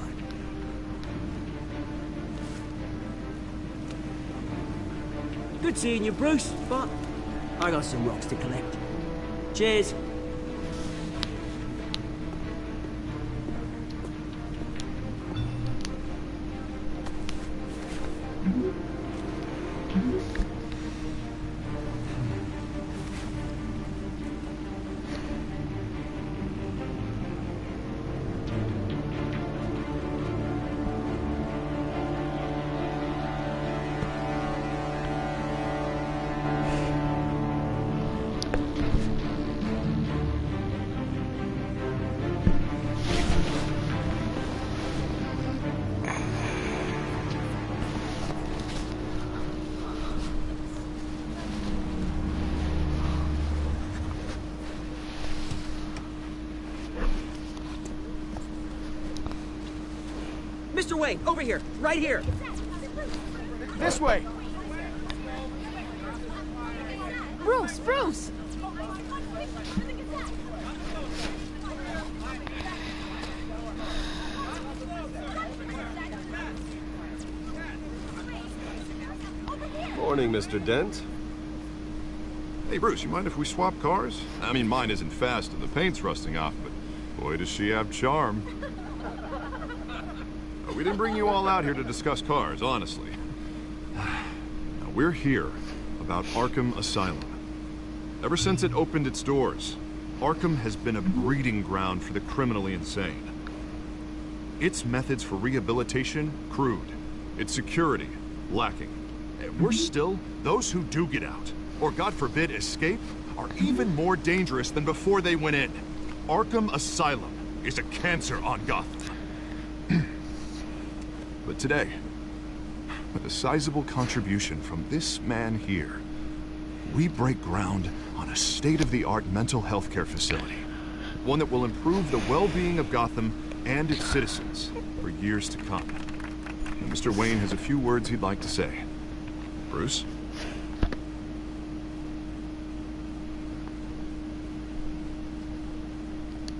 Speaker 16: Good seeing you, Bruce, but I got some rocks to collect. Cheers.
Speaker 17: Mr. Wayne, over here, right here.
Speaker 15: This way.
Speaker 7: Bruce, Bruce!
Speaker 9: Morning, Mr. Dent.
Speaker 8: Hey, Bruce, you mind if we swap cars? I mean, mine isn't fast and the paint's rusting off, but boy, does she have charm. We didn't bring you all out here to discuss cars, honestly. Now, we're here about Arkham Asylum. Ever since it opened its doors, Arkham has been a breeding ground for the criminally insane. Its methods for rehabilitation, crude. Its security, lacking. And worse still, those who do get out, or God forbid escape, are even more dangerous than before they went in. Arkham Asylum is a cancer on Gotham. But today, with a sizable contribution from this man here, we break ground on a state-of-the-art mental health care facility. One that will improve the well-being of Gotham and its citizens for years to come. And Mr. Wayne has a few words he'd like to say. Bruce?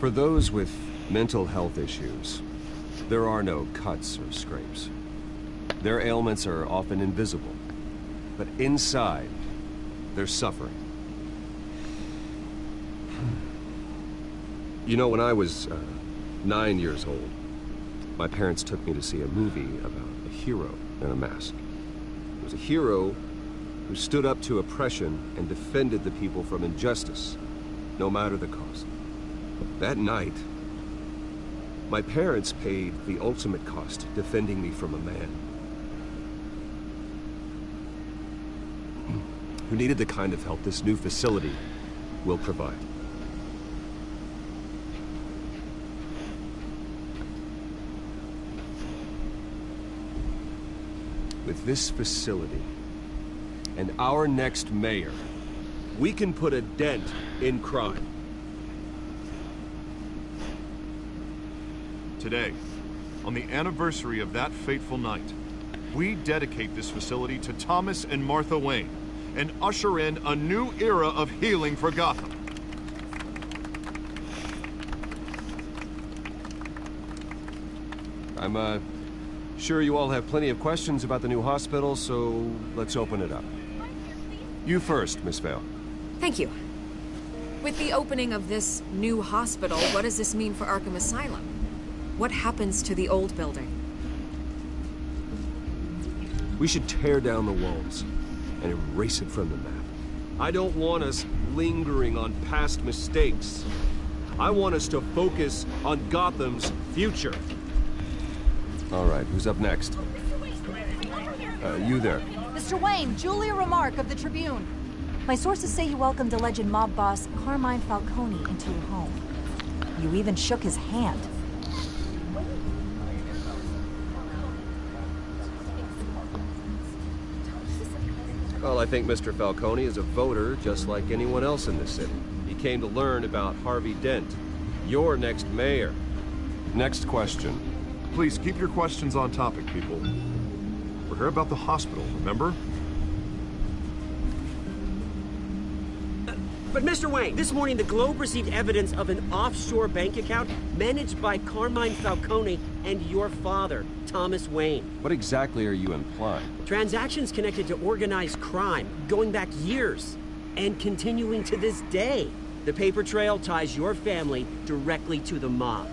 Speaker 9: For those with mental health issues, there are no cuts or scrapes. Their ailments are often invisible, but inside, they're suffering. You know, when I was 9 years old, my parents took me to see a movie about a hero in a mask. It was a hero who stood up to oppression and defended the people from injustice, no matter the cost. That night, my parents paid the ultimate cost defending me from a man who needed the kind of help this new facility will provide. With this facility and our next mayor, we can put a dent in crime.
Speaker 8: Today, on the anniversary of that fateful night, we dedicate this facility to Thomas and Martha Wayne and usher in a new era of healing for Gotham.
Speaker 9: I'm sure you all have plenty of questions about the new hospital, so let's open it up. You first, Miss Vale.
Speaker 12: Thank you. With the opening of this new hospital, what does this mean for Arkham Asylum? What happens to the old building?
Speaker 9: We should tear down the walls and erase it from the map. I don't want us lingering on past mistakes. I want us to focus on Gotham's future. All right, who's up next? You there.
Speaker 18: Mr. Wayne, Julia Remark of the Tribune. My sources say you welcomed alleged mob boss Carmine Falcone into your home. You even shook his hand.
Speaker 9: Well, I think Mr. Falcone is a voter just like anyone else in this city. He came to learn about Harvey Dent, your next mayor. Next question.
Speaker 8: Please keep your questions on topic, people. We're here about the hospital, remember?
Speaker 16: But Mr. Wayne, this morning the Globe received evidence of an offshore bank account managed by Carmine Falcone and your father, Thomas Wayne.
Speaker 9: What exactly are you implying?
Speaker 16: Transactions connected to organized crime, going back years, and continuing to this day. The paper trail ties your family directly to the mob.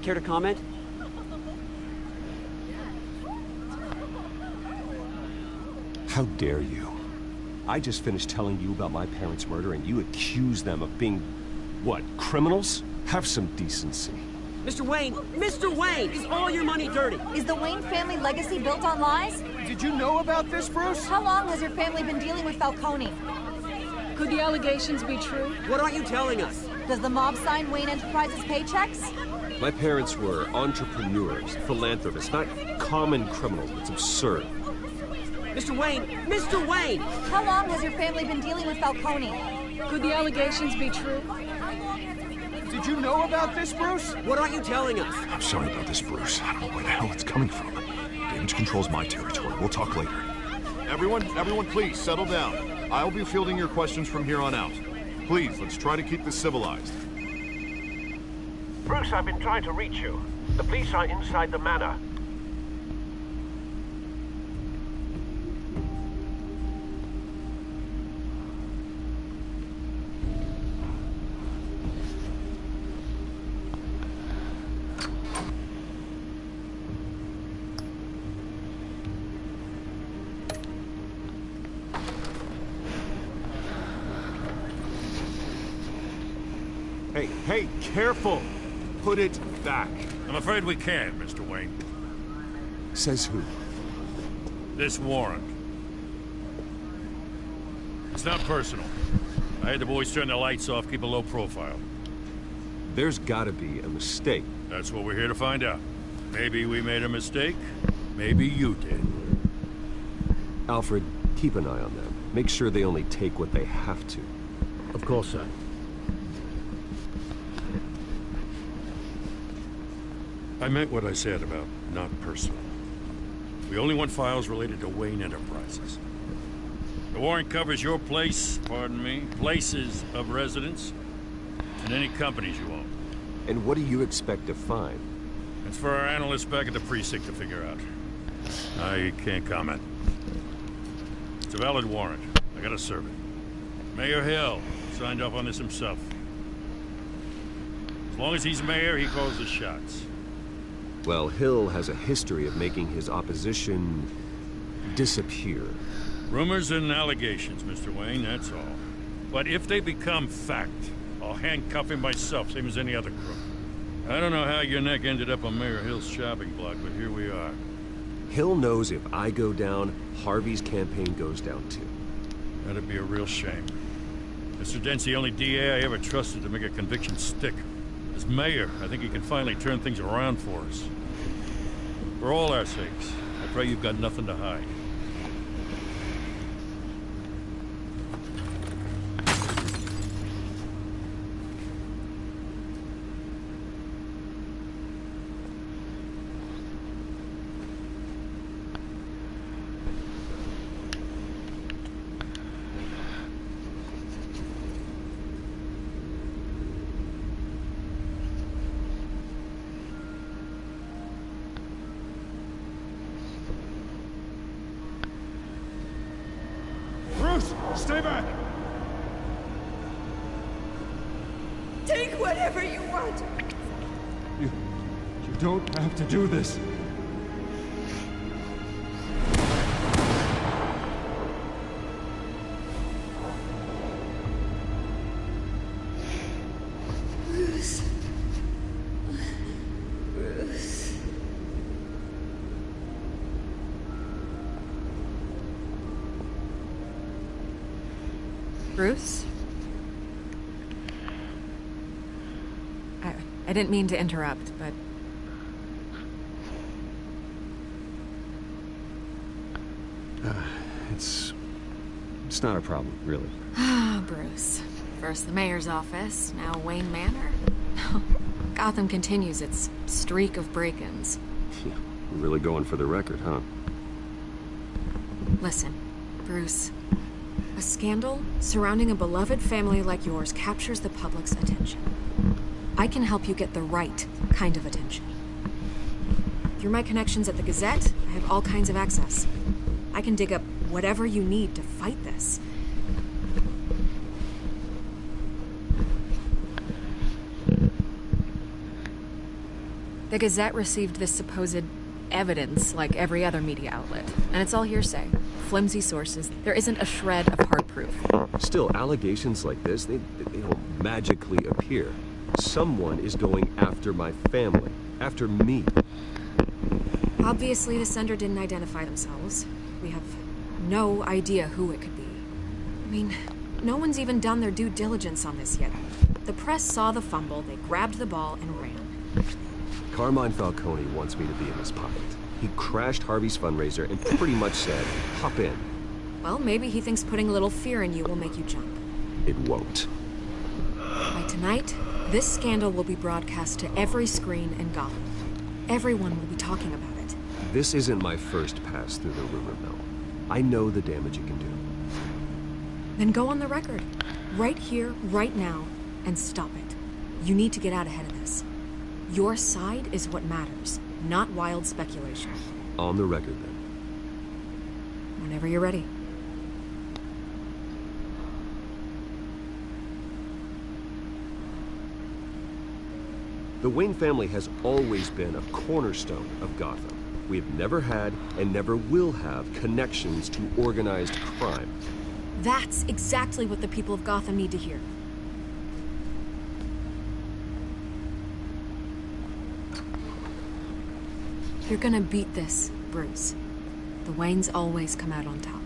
Speaker 16: Care to comment?
Speaker 9: How dare you? I just finished telling you about my parents' murder and you accuse them of being, what, criminals? Have some decency.
Speaker 16: Mr. Wayne, is all your money dirty?
Speaker 18: Is the Wayne family legacy built on lies?
Speaker 15: Did you know about this, Bruce?
Speaker 18: How long has your family been dealing with Falcone?
Speaker 7: Could the allegations be true?
Speaker 16: What aren't you telling us?
Speaker 18: Does the mob sign Wayne Enterprises paychecks?
Speaker 9: My parents were entrepreneurs, philanthropists, not common criminals. It's absurd.
Speaker 16: Mr. Wayne!
Speaker 18: How long has your family been dealing with Falcone?
Speaker 7: Could the allegations be true?
Speaker 15: Did you know about this, Bruce?
Speaker 16: What aren't you telling us?
Speaker 2: I'm sorry about this, Bruce. I don't know where the hell it's coming from. Damage control's my territory. We'll talk later.
Speaker 8: Everyone, please, settle down. I'll be fielding your questions from here on out. Please, let's try to keep this civilized.
Speaker 19: Bruce, I've been trying to reach you. The police are inside the manor.
Speaker 9: Hey, careful! Put it back.
Speaker 5: I'm afraid we can't, Mr. Wayne.
Speaker 9: Says who?
Speaker 5: This warrant. It's not personal. I had the boys turn the lights off, keep a low profile.
Speaker 9: There's gotta be a mistake.
Speaker 5: That's what we're here to find out. Maybe we made a mistake. Maybe you did.
Speaker 9: Alfred, keep an eye on them. Make sure they only take what they have to.
Speaker 6: Of course, sir.
Speaker 20: I meant what I said about not personal. We only want files related to Wayne Enterprises. The warrant covers your place, pardon me, places of residence, and any companies you own.
Speaker 9: And what do you expect to find?
Speaker 20: It's for our analysts back at the precinct to figure out. I can't comment. It's a valid warrant. I gotta serve it. Mayor Hill signed off on this himself. As long as he's mayor, he calls the shots.
Speaker 9: Well, Hill has a history of making his opposition disappear.
Speaker 20: Rumors and allegations, Mr. Wayne, that's all. But if they become fact, I'll handcuff him myself, same as any other crook. I don't know how your neck ended up on Mayor Hill's shopping block, but here we are.
Speaker 9: Hill knows if I go down, Harvey's campaign goes down too.
Speaker 20: That'd be a real shame. Mr. Dent's the only DA I ever trusted to make a conviction stick. As mayor, I think he can finally turn things around for us. For all our sakes, I pray you've got nothing to hide.
Speaker 4: Stay back!
Speaker 11: Take whatever you want!
Speaker 15: You don't have to do this.
Speaker 11: Bruce. Bruce.
Speaker 12: Bruce? I didn't mean to interrupt, but...
Speaker 9: It's not a problem, really.
Speaker 12: Ah, Bruce. First the mayor's office, now Wayne Manor. Gotham continues its streak of break-ins.
Speaker 9: Yeah, really going for the record, huh?
Speaker 12: Listen, Bruce. A scandal surrounding a beloved family like yours captures the public's attention. I can help you get the right kind of attention. Through my connections at the Gazette, I have all kinds of access. I can dig up whatever you need to fight this. The Gazette received this supposed evidence like every other media outlet, and it's all hearsay. Flimsy sources. There isn't a shred of hard proof.
Speaker 9: Still, allegations like this, they don't magically appear. Someone is going after my family. After me.
Speaker 12: Obviously, the sender didn't identify themselves. We have no idea who it could be. I mean, no one's even done their due diligence on this yet. The press saw the fumble, they grabbed the ball and ran.
Speaker 9: Carmine Falcone wants me to be in his pocket. He crashed Harvey's fundraiser and pretty much said, hop in.
Speaker 12: Well, maybe he thinks putting a little fear in you will make you jump.
Speaker 9: It won't.
Speaker 12: By tonight, this scandal will be broadcast to every screen in Gotham. Everyone will be talking about it.
Speaker 9: This isn't my first pass through the rumor mill. I know the damage it can do.
Speaker 12: Then go on the record. Right here, right now, and stop it. You need to get out ahead of this. Your side is what matters, not wild speculation.
Speaker 9: On the record, then.
Speaker 12: Whenever you're ready.
Speaker 9: The Wayne family has always been a cornerstone of Gotham. We have never had and never will have connections to organized crime.
Speaker 12: That's exactly what the people of Gotham need to hear. You're gonna beat this, Bruce. The Waynes always come out on top.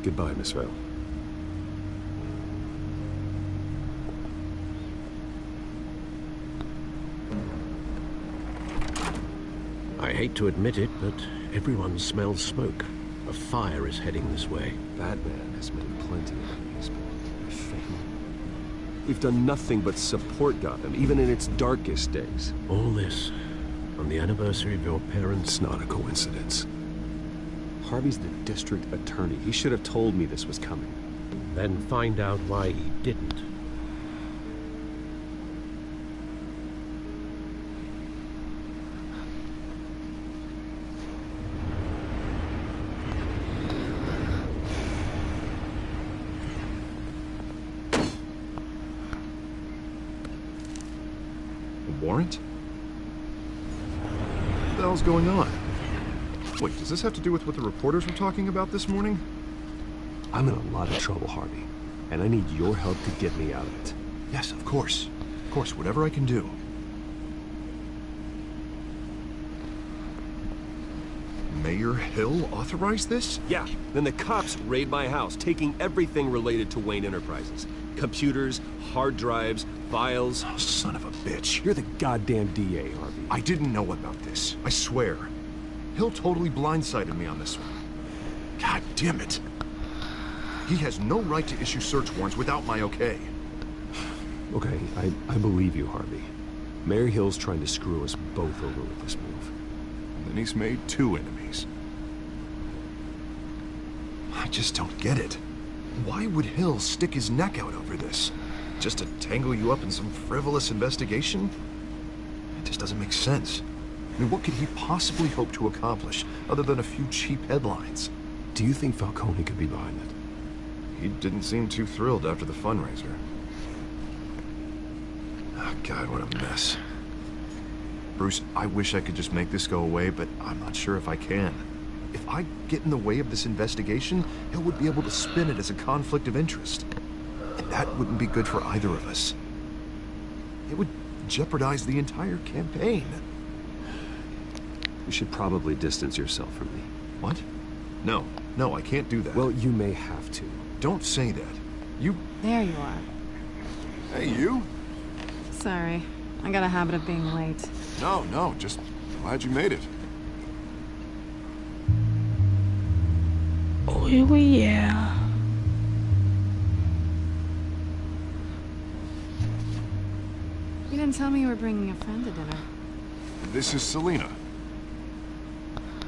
Speaker 9: Goodbye, Miss Vale.
Speaker 6: I hate to admit it, but everyone smells smoke. A fire is heading this way.
Speaker 9: Batman has made plenty of enemies, but my family... We've done nothing but support Gotham, even in its darkest days.
Speaker 6: All this On the anniversary of your parents'...
Speaker 9: It's not a coincidence. Harvey's the district attorney. He should have told me this was coming.
Speaker 6: Then find out why he didn't.
Speaker 2: A warrant? What the hell's going on? Wait, does this have to do with what the reporters were talking about this morning?
Speaker 9: I'm in a lot of trouble, Harvey, and I need your help to get me out of it.
Speaker 2: Yes, of course. Of course, whatever I can do. Mayor Hill authorized this?
Speaker 9: Yeah, then the cops raid my house, taking everything related to Wayne Enterprises. Computers, hard drives, files.
Speaker 2: Oh, son of a bitch.
Speaker 9: You're the goddamn DA, Harvey.
Speaker 2: I didn't know about this. I swear. Hill totally blindsided me on this one. God damn it. He has no right to issue search warrants without my okay.
Speaker 9: Okay, I believe you, Harvey. Mayor Hill's trying to screw us both over with this move.
Speaker 2: And then he's made 2 enemies. I just don't get it. Why would Hill stick his neck out over this? Just to tangle you up in some frivolous investigation? It just doesn't make sense. I mean, what could he possibly hope to accomplish other than a few cheap headlines?
Speaker 9: Do you think Falcone could be behind it?
Speaker 2: He didn't seem too thrilled after the fundraiser. Oh, God, what a mess. Bruce, I wish I could just make this go away, but I'm not sure if I can. If I get in the way of this investigation, Hill would be able to spin it as a conflict of interest. And that wouldn't be good for either of us. It would jeopardize the entire campaign.
Speaker 9: You should probably distance yourself from me.
Speaker 2: What? No, I can't do that.
Speaker 9: Well, you may have to.
Speaker 2: Don't say that. You...
Speaker 7: There you are.
Speaker 8: Hey, you?
Speaker 7: Sorry. I got a habit of being late.
Speaker 8: No, just glad you made it.
Speaker 1: Oh, yeah.
Speaker 7: You didn't tell me you were bringing a friend to dinner.
Speaker 8: This is Selina.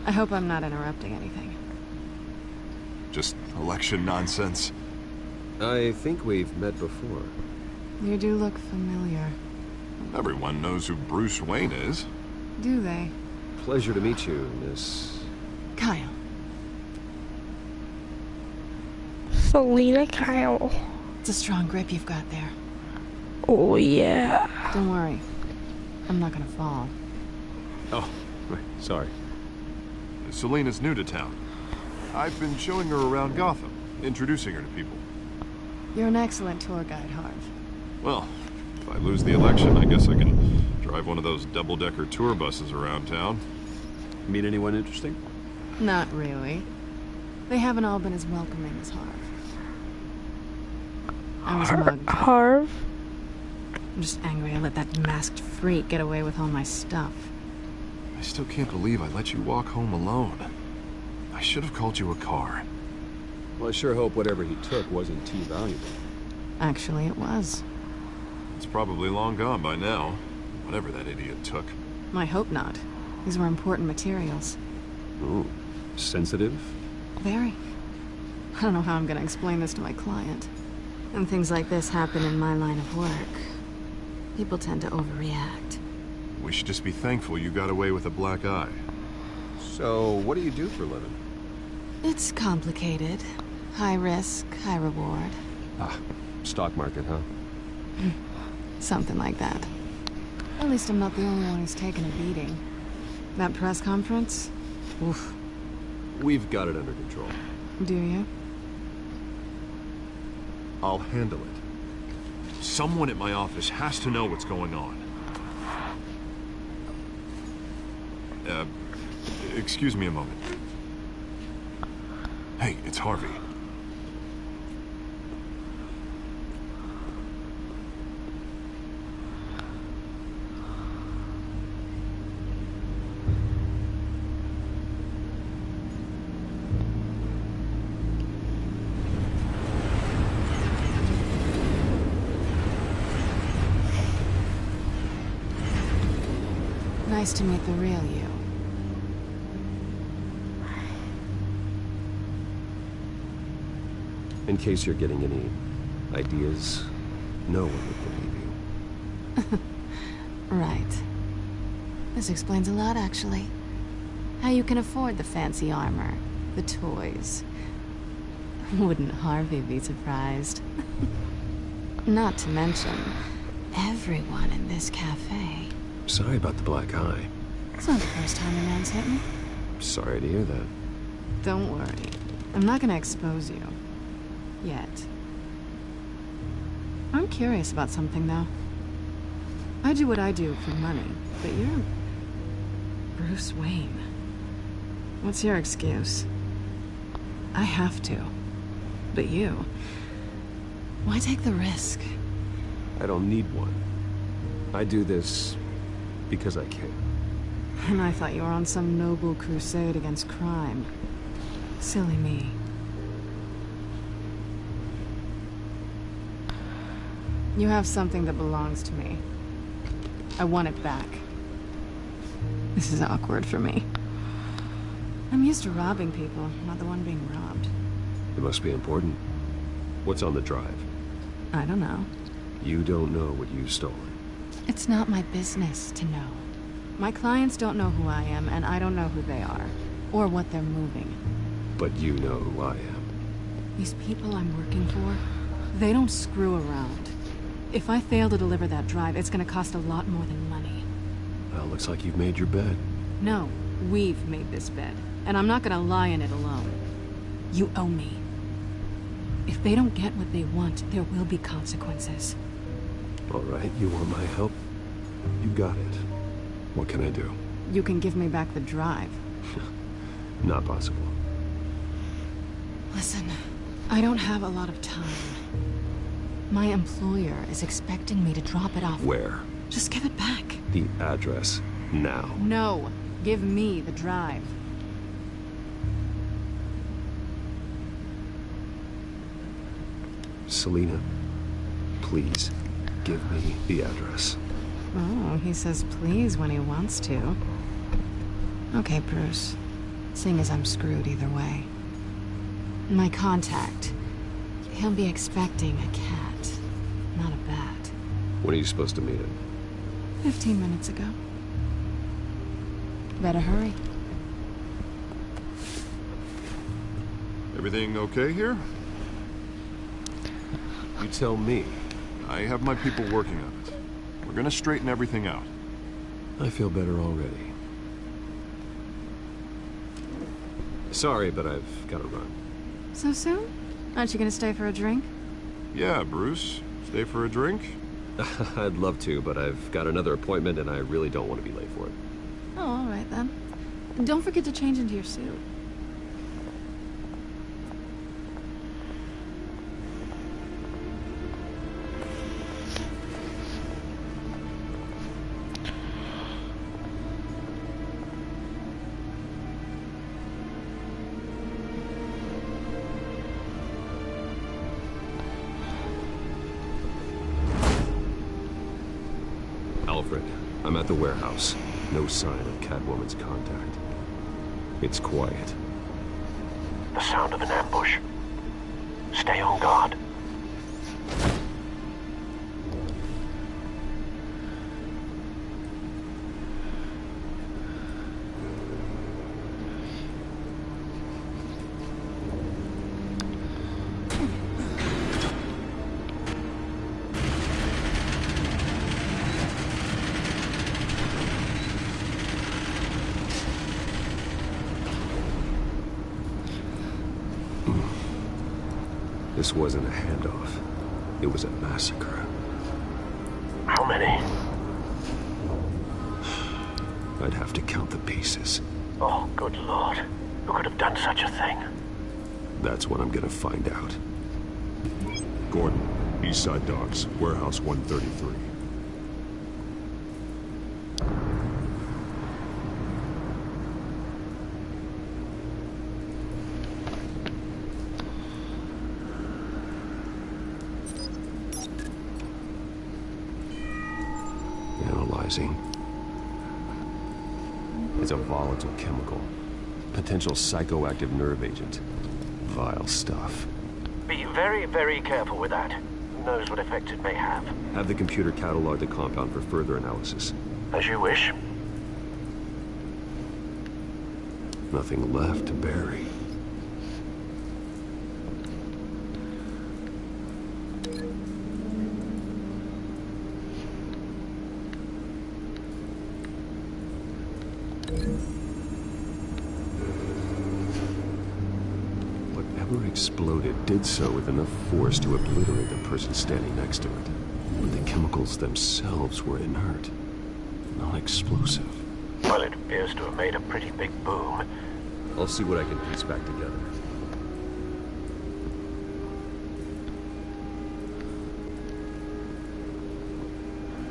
Speaker 7: I hope I'm not interrupting anything.
Speaker 8: Just election nonsense.
Speaker 9: I think we've met before.
Speaker 7: You do look familiar.
Speaker 8: Everyone knows who Bruce Wayne is.
Speaker 7: Do they?
Speaker 9: Pleasure to meet you, Miss...
Speaker 7: Kyle.
Speaker 1: Selina Kyle.
Speaker 7: It's a strong grip you've got there.
Speaker 1: Oh, yeah.
Speaker 7: Don't worry. I'm not gonna fall.
Speaker 9: Oh, sorry.
Speaker 8: Selina's new to town. I've been showing her around Gotham, introducing her to people.
Speaker 7: You're an excellent tour guide, Harv.
Speaker 8: Well, if I lose the election, I guess I can drive one of those double-decker tour buses around town.
Speaker 9: Meet anyone interesting?
Speaker 7: Not really. They haven't all been as welcoming as Harv. I was mugged.
Speaker 1: Harv?
Speaker 7: I'm just angry I let that masked freak get away with all my stuff.
Speaker 8: I still can't believe I let you walk home alone. I should have called you a car.
Speaker 9: Well, I sure hope whatever he took wasn't too valuable.
Speaker 7: Actually, it was.
Speaker 8: It's probably long gone by now, whatever that idiot took.
Speaker 7: I hope not. These were important materials.
Speaker 9: Ooh, sensitive?
Speaker 7: Very. I don't know how I'm gonna explain this to my client. When things like this happen in my line of work, people tend to overreact.
Speaker 8: We should just be thankful you got away with a black eye.
Speaker 9: So, what do you do for a living?
Speaker 7: It's complicated. High risk, high reward.
Speaker 9: Ah, stock market, huh?
Speaker 7: Something like that. At least I'm not the only one who's taken a beating. That press conference? Oof.
Speaker 9: We've got it under control.
Speaker 7: Do you?
Speaker 2: I'll handle it. Someone at my office has to know what's going on. Excuse me a moment. Hey, it's Harvey.
Speaker 7: Nice Nice to meet the real you.
Speaker 9: In case you're getting any ideas, no one would believe you.
Speaker 7: Right. This explains a lot, actually. How you can afford the fancy armor, the toys. Wouldn't Harvey be surprised? Not to mention, everyone in this cafe.
Speaker 9: Sorry about the black eye.
Speaker 7: It's not the first time a man's hit me.
Speaker 9: Sorry to hear that.
Speaker 7: Don't worry. I'm not gonna expose you. Yet. I'm curious about something, though. I do what I do for money, but you're Bruce Wayne. What's your excuse? I have to. But you... why take the risk?
Speaker 9: I don't need one. I do this because I can.
Speaker 7: And I thought you were on some noble crusade against crime. Silly me. You have something that belongs to me. I want it back. This is awkward for me. I'm used to robbing people, not the one being robbed.
Speaker 9: It must be important. What's on the drive?
Speaker 7: I don't know.
Speaker 9: You don't know what you've stolen.
Speaker 7: It's not my business to know. My clients don't know who I am, and I don't know who they are, or what they're moving.
Speaker 9: But you know who I am.
Speaker 7: These people I'm working for, they don't screw around. If I fail to deliver that drive, it's gonna cost a lot more than money.
Speaker 9: Well, looks like you've made your bed.
Speaker 7: No, we've made this bed, and I'm not gonna lie in it alone. You owe me. If they don't get what they want, there will be consequences.
Speaker 9: All right, you want my help? You got it. What can I do?
Speaker 7: You can give me back the drive.
Speaker 9: Not possible.
Speaker 7: Listen, I don't have a lot of time. My employer is expecting me to drop it off.
Speaker 9: Where?
Speaker 7: Just give it back.
Speaker 9: The address, now.
Speaker 7: No, give me the drive.
Speaker 9: Selina, please, give me the address.
Speaker 7: Oh, he says please when he wants to. Okay, Bruce. Seeing as I'm screwed either way. My contact. He'll be expecting a cat, not a bat.
Speaker 9: When are you supposed to meet him?
Speaker 7: 15 minutes ago. Better hurry.
Speaker 8: Everything okay here?
Speaker 9: You tell me.
Speaker 8: I have my people working on it. We're gonna straighten everything out.
Speaker 9: I feel better already. Sorry, but I've got to run.
Speaker 7: So soon? Aren't you gonna stay for a drink?
Speaker 8: Yeah, Bruce. Stay for a drink?
Speaker 9: I'd love to, but I've got another appointment and I really don't want to be late for it.
Speaker 7: Oh, all right then. Don't forget to change into your suit.
Speaker 9: Alfred, I'm at the warehouse. No sign of Catwoman's contact. It's quiet.
Speaker 19: The sound of an ambush. Stay on guard.
Speaker 9: This wasn't a handoff. It was a massacre.
Speaker 19: How many?
Speaker 9: I'd have to count the pieces.
Speaker 19: Oh, good lord. Who could have done such a thing?
Speaker 9: That's what I'm gonna find out.
Speaker 8: Gordon, Eastside Docks, Warehouse 133.
Speaker 9: Analyzing. It's a volatile chemical. Potential psychoactive nerve agent. Vile stuff.
Speaker 19: Be very, very careful with that. Who knows what effects it may have.
Speaker 9: Have the computer catalog the compound for further analysis.
Speaker 19: As you wish.
Speaker 9: Nothing left to bury. Whatever exploded did so with enough force to obliterate the person standing next to it. But the chemicals themselves were inert, not explosive.
Speaker 19: Well, it appears to have made a pretty big boom.
Speaker 9: I'll see what I can piece back together.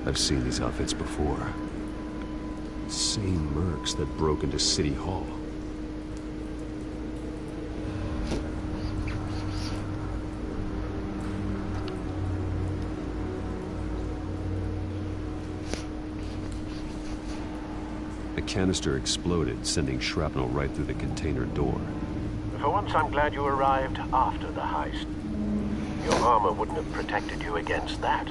Speaker 9: I've seen these outfits before. Same mercs that broke into City Hall. The canister exploded, sending shrapnel right through the container door.
Speaker 19: For once, I'm glad you arrived after the heist. Your armor wouldn't have protected you against that.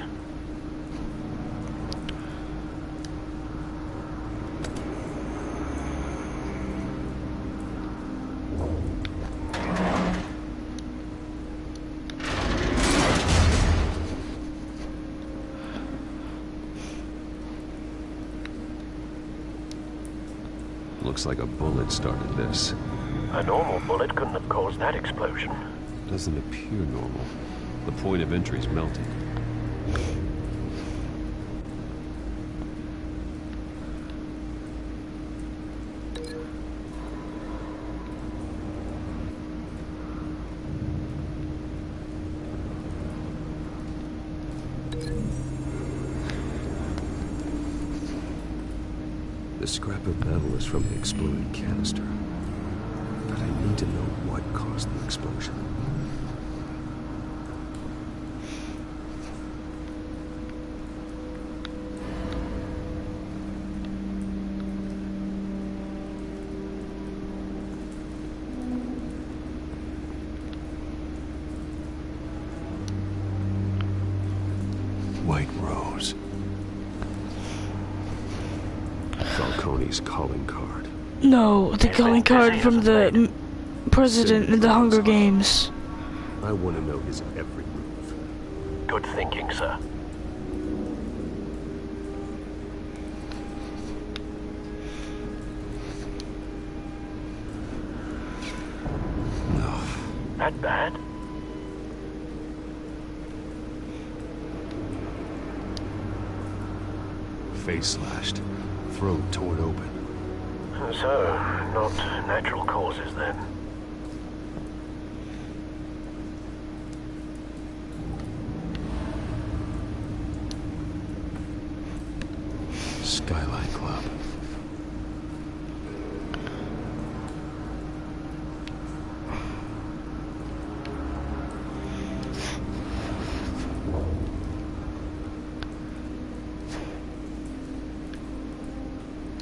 Speaker 9: Looks like a bullet started this.
Speaker 19: A normal bullet couldn't have caused that explosion.
Speaker 9: Doesn't appear normal. The point of entry's melted. The scrap of metal is from the exploded canister. But I need to know what caused the explosion. White Rose. Falcone's calling card.
Speaker 1: No, the calling card from the president in the Hunger Games.
Speaker 9: I want to know his every move.
Speaker 19: Good thinking, sir.
Speaker 9: No.
Speaker 19: That bad?
Speaker 9: Face slashed. Throat torn open.
Speaker 19: So, not natural causes then.
Speaker 9: Skyline Club.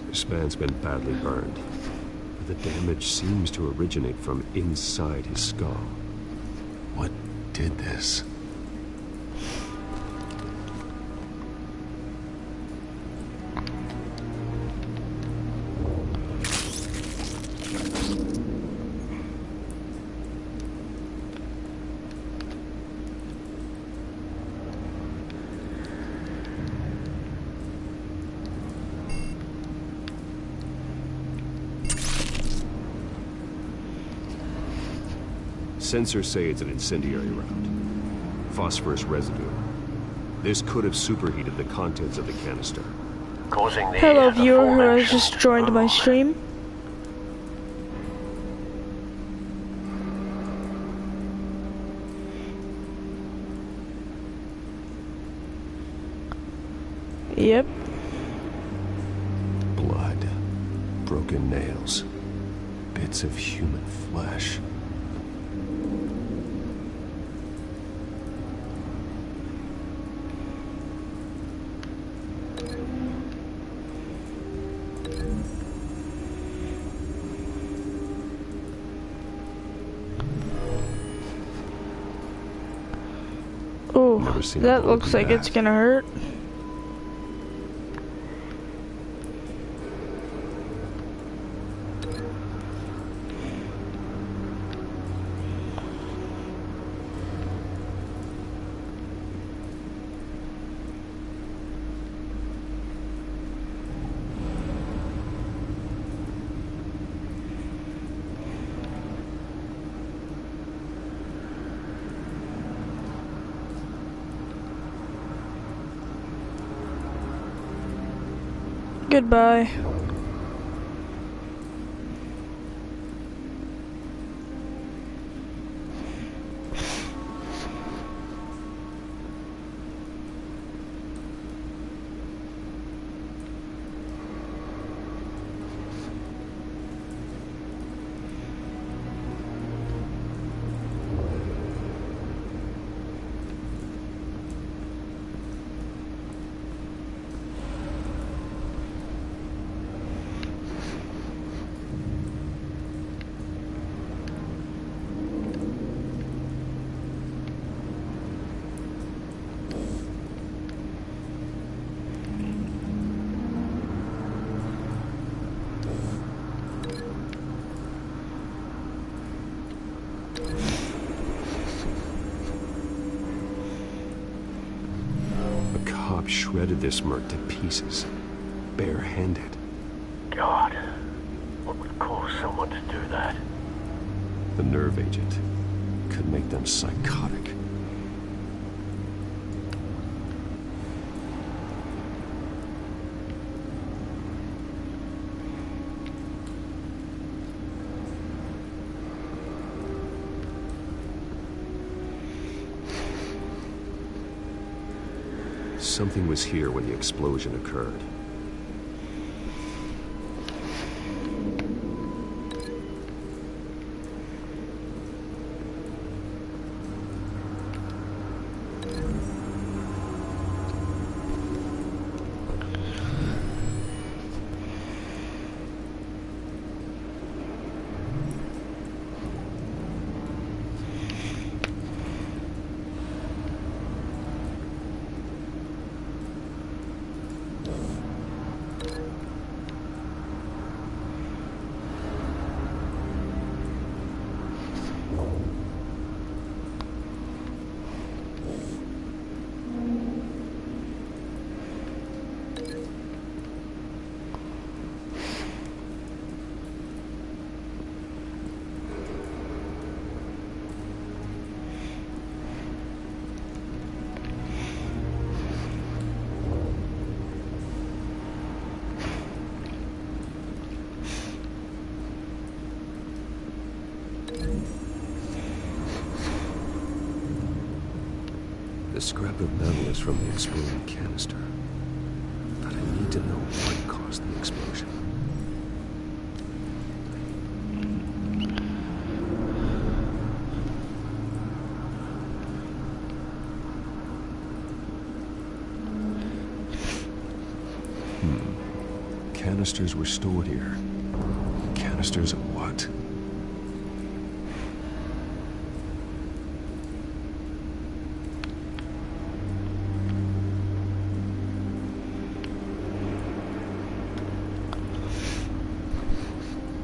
Speaker 9: This man's been badly burned. But the damage seems to originate from inside his skull. What did this? Sensors say it's an incendiary round. Phosphorus residue. This could have superheated the contents of the canister.
Speaker 19: Causing the
Speaker 1: Hello viewer who has just joined my stream. Yep.
Speaker 9: Blood. Broken nails. Bits of human flesh. Never seen
Speaker 1: That looks like it's gonna hurt. Goodbye.
Speaker 9: Shredded this merc to pieces, barehanded.
Speaker 19: God, what would cause someone to do that?
Speaker 9: The nerve agent could make them psychotic. Something was here when the explosion occurred. The scrap of metal is from the exploding canister. But I need to know what caused the explosion. Canisters were stored here. Canisters of what?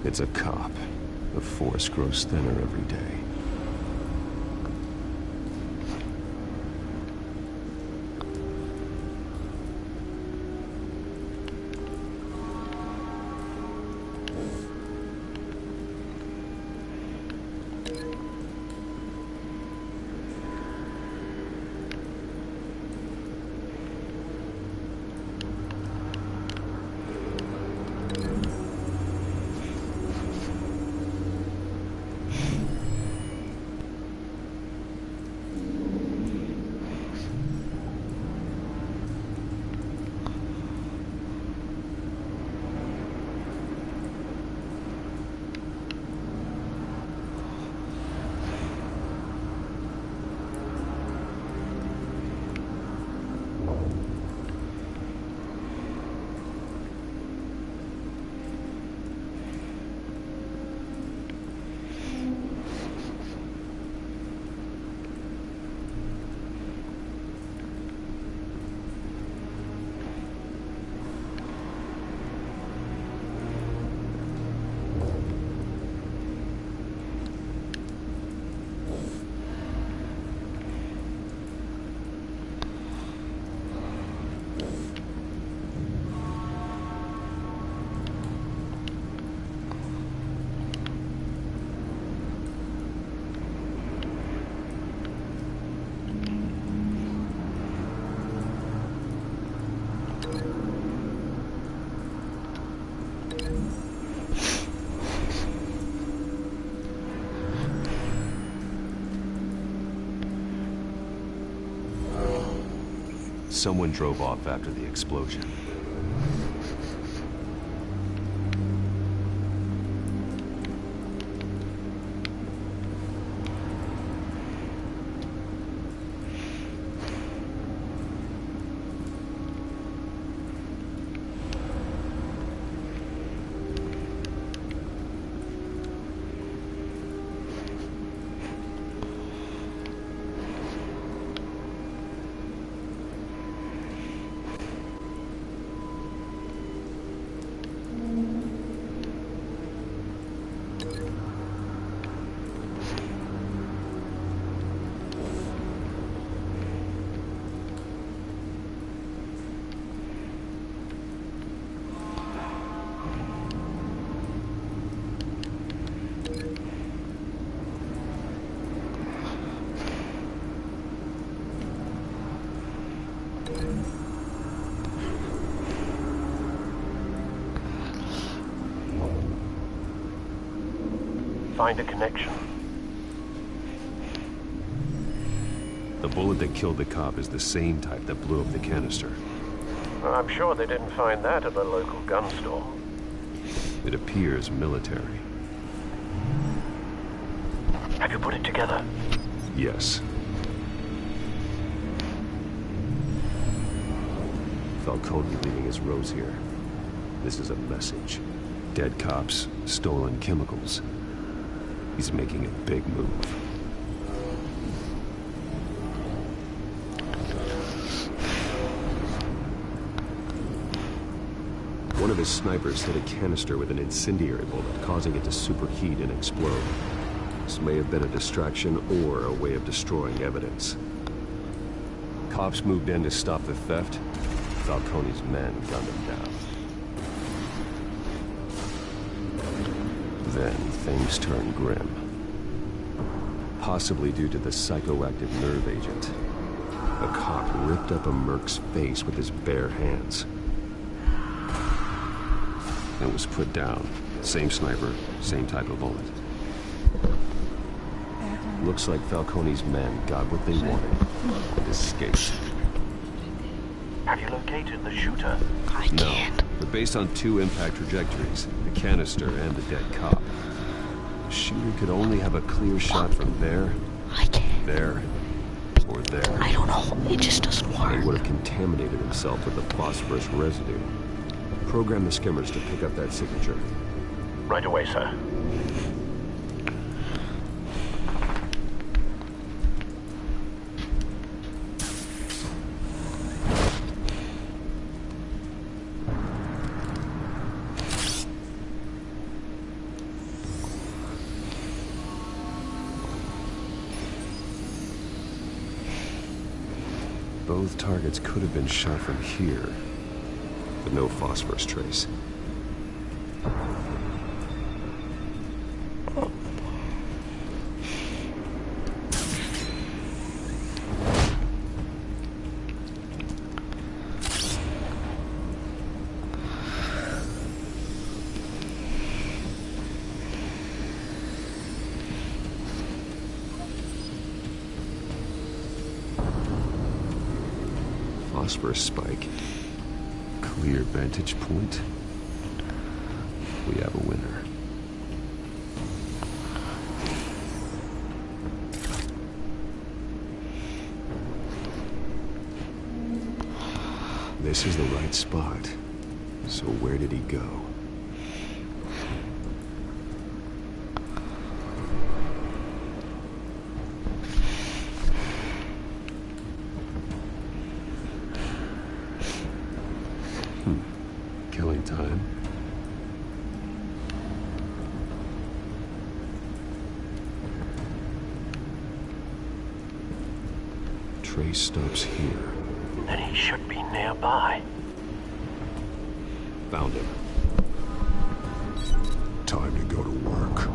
Speaker 9: It's a cop. The force grows thinner every day. Someone drove off after the explosion.
Speaker 19: Find a connection.
Speaker 9: The bullet that killed the cop is the same type that blew up the canister.
Speaker 19: I'm sure they didn't find that at the local gun store.
Speaker 9: It appears military.
Speaker 19: Have you put it together?
Speaker 9: Yes. Falcone leaving his rose here. This is a message. Dead cops, stolen chemicals. He's making a big move. One of his snipers hit a canister with an incendiary bullet, causing it to superheat and explode. This may have been a distraction or a way of destroying evidence. Cops moved in to stop the theft. Falcone's men gunned him down. Then things turned grim. Possibly due to the psychoactive nerve agent. A cop ripped up a merc's face with his bare hands. And was put down. Same sniper, same type of bullet. Looks like Falcone's men got what they wanted and escaped.
Speaker 19: Have you located the shooter?
Speaker 9: No, but based on two impact trajectories, the canister and the dead cop, the shooter could only have a clear shot from there, there, or there.
Speaker 1: I don't know, it just doesn't work.
Speaker 9: He would have contaminated himself with the phosphorus residue. Program the skimmers to pick up that signature.
Speaker 19: Right away, sir.
Speaker 9: Both targets could have been shot from here, but no phosphorus trace. Phosphorus spike. Clear vantage point. We have a winner. This is the right spot. So where did he go? Killing time. Trace stops here.
Speaker 19: Then he should be nearby.
Speaker 9: Found him.
Speaker 6: Time to go to work.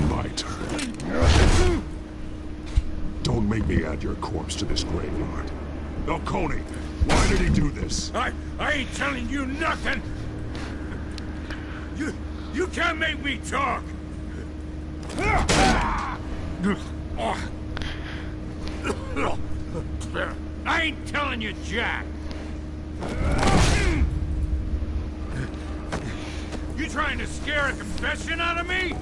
Speaker 6: My turn. Don't make me add your corpse to this graveyard. Falcone, why did he do this?
Speaker 5: I ain't telling you nothing! You can't make me talk! I ain't telling you jack! You trying to scare a confession out of me?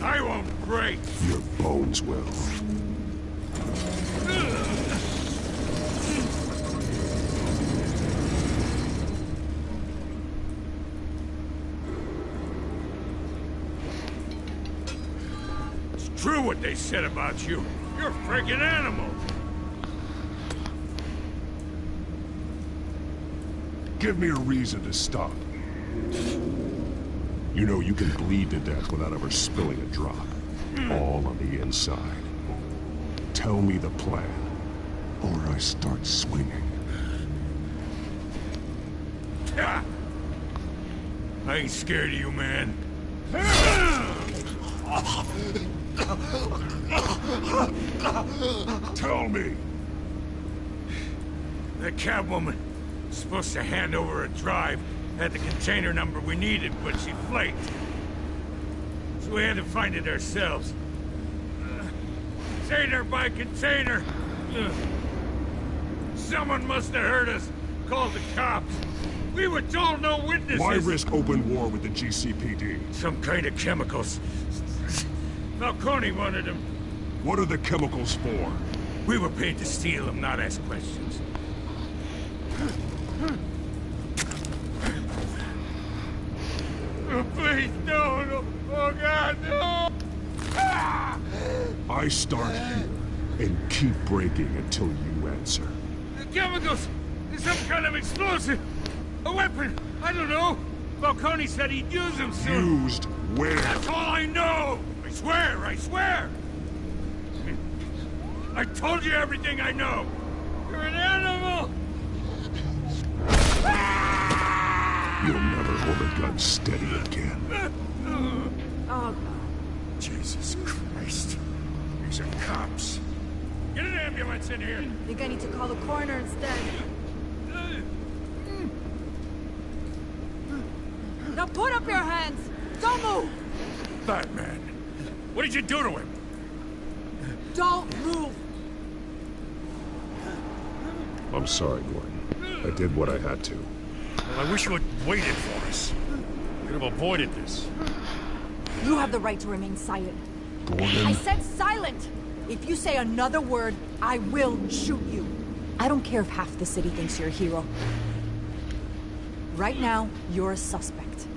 Speaker 5: I won't break!
Speaker 6: Your bones will.
Speaker 5: It's true what they said about you. You're a freaking animal!
Speaker 6: Give me a reason to stop. You know you can bleed to death without ever spilling a drop. All on the inside. Tell me the plan, or I start swinging.
Speaker 5: I ain't scared of you, man.
Speaker 6: Tell me!
Speaker 5: That Catwoman was supposed to hand over a drive, had the container number we needed, but she flaked. So we had to find it ourselves. Container by container. Someone must have heard us, called the cops. We were told no witnesses.
Speaker 6: Why risk open war with the GCPD?
Speaker 5: Some kind of chemicals. Falcone wanted them.
Speaker 6: What are the chemicals for?
Speaker 5: We were paid to steal them, not ask questions. Oh, please, no. Oh, God, no!
Speaker 6: I start here and keep breaking until you answer.
Speaker 5: The chemicals! There's some kind of explosive! A weapon! I don't know! Falcone said he'd use them soon!
Speaker 6: Used where?
Speaker 5: That's all I know! I swear! I told you everything I know! You're an animal!
Speaker 6: You'll never hold a gun steady again.
Speaker 5: Oh, Jesus Christ. These are cops. Get an ambulance in here!
Speaker 18: I think I need to call the coroner instead. Now put up your hands! Don't move!
Speaker 5: Batman, what did you do to him?
Speaker 18: Don't move!
Speaker 6: I'm sorry, Gordon. I did what I had to.
Speaker 20: Well, I wish you had waited for us. We could have avoided this.
Speaker 18: You have the right to remain silent.
Speaker 6: Gordon?
Speaker 18: I said silent! If you say another word, I will shoot you. I don't care if half the city thinks you're a hero. Right now, you're a suspect.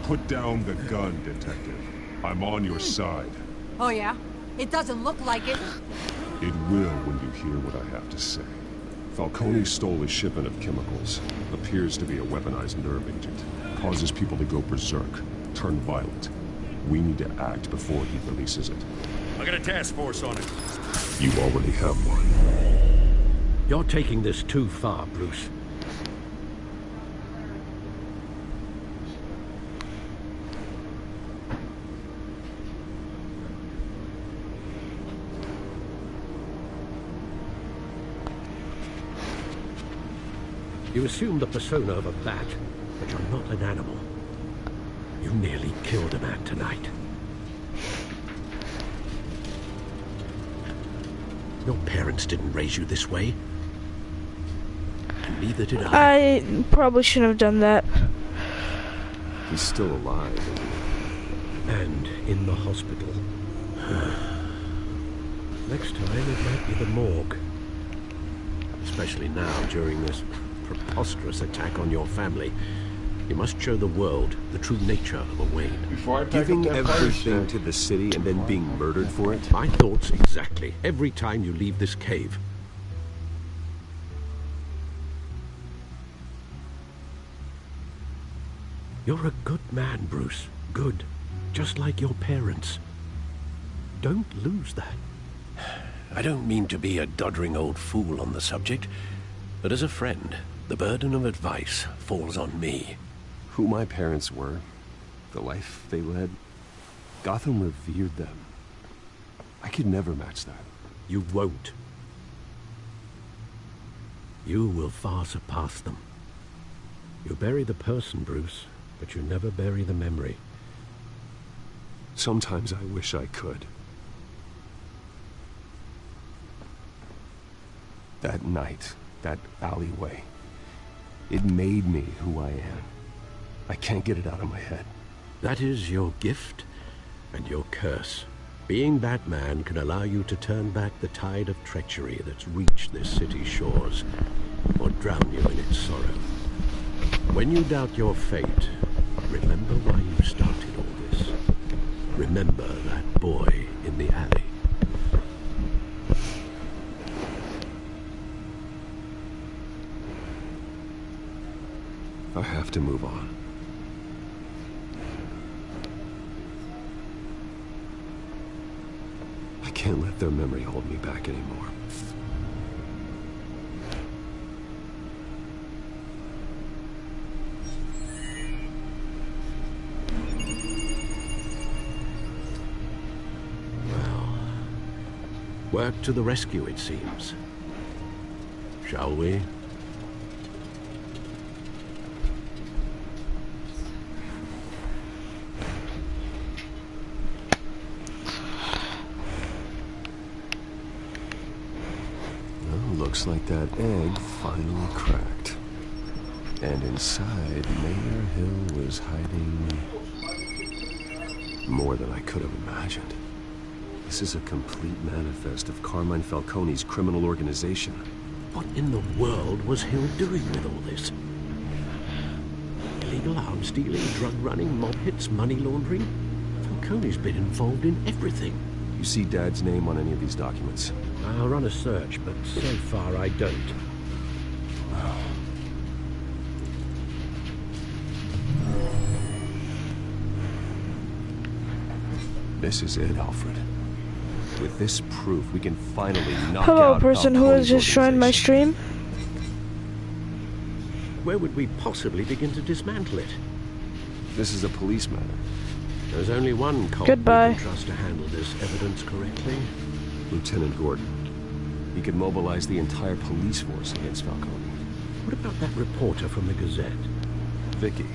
Speaker 6: Put down the gun, Detective. I'm on your side.
Speaker 18: Oh yeah? It doesn't look like it.
Speaker 6: It will when you hear what I have to say. Falcone stole a shipment of chemicals. Appears to be a weaponized nerve agent. Causes people to go berserk. Turn violent. We need to act before he releases it.
Speaker 20: I got a task force on it.
Speaker 6: You already have one.
Speaker 21: You're taking this too far, Bruce. You assume the persona of a bat, but you're not an animal. You nearly killed a man tonight. Your parents didn't raise you this way. And neither did I.
Speaker 1: I probably shouldn't have done that.
Speaker 9: He's still alive, isn't he?
Speaker 21: And in the hospital. Next time it might be the morgue. Especially now, during this preposterous attack on your family. You must show the world the true nature of a Wayne.
Speaker 9: Giving everything to the city and then being murdered for it?
Speaker 21: My thoughts exactly. Every time you leave this cave. You're a good man, Bruce. Good. Just like your parents. Don't lose that. I don't mean to be a doddering old fool on the subject, but as a friend, the burden of advice falls on me.
Speaker 9: Who my parents were, the life they led, Gotham revered them. I could never match that.
Speaker 21: You won't. You will far surpass them. You bury the person, Bruce,
Speaker 6: but you never bury the memory.
Speaker 9: Sometimes I wish I could. That night, that alleyway, it made me who I am. I can't get it out of my head.
Speaker 6: That is your gift and your curse. Being Batman can allow you to turn back the tide of treachery that's reached this city's shores, or drown you in its sorrow. When you doubt your fate, remember why you started all this. Remember that boy in the alley.
Speaker 9: I have to move on. I can't let their memory hold me back anymore.
Speaker 6: Well, work to the rescue, it seems. Shall we?
Speaker 9: Looks like that egg finally cracked. And inside, Mayor Hill was hiding more than I could have imagined. This is a complete manifest of Carmine Falcone's criminal organization.
Speaker 6: What in the world was Hill doing with all this? Illegal arms dealing, drug running, mob hits, money laundering? Falcone's been involved in everything.
Speaker 9: You see Dad's name on any of these documents?
Speaker 6: I'll run a search, but so far I don't.
Speaker 9: This is it, Alfred. With this proof, we can finally knock
Speaker 1: Hello,
Speaker 9: out
Speaker 1: person who has just joined my stream.
Speaker 6: Where would we possibly begin to dismantle it?
Speaker 9: This is a police matter.
Speaker 6: There's only one cop we can trust to handle this evidence correctly.
Speaker 9: Lieutenant Gordon. He could mobilize the entire police force against Falcone.
Speaker 6: What about that reporter from the Gazette?
Speaker 9: Vicky.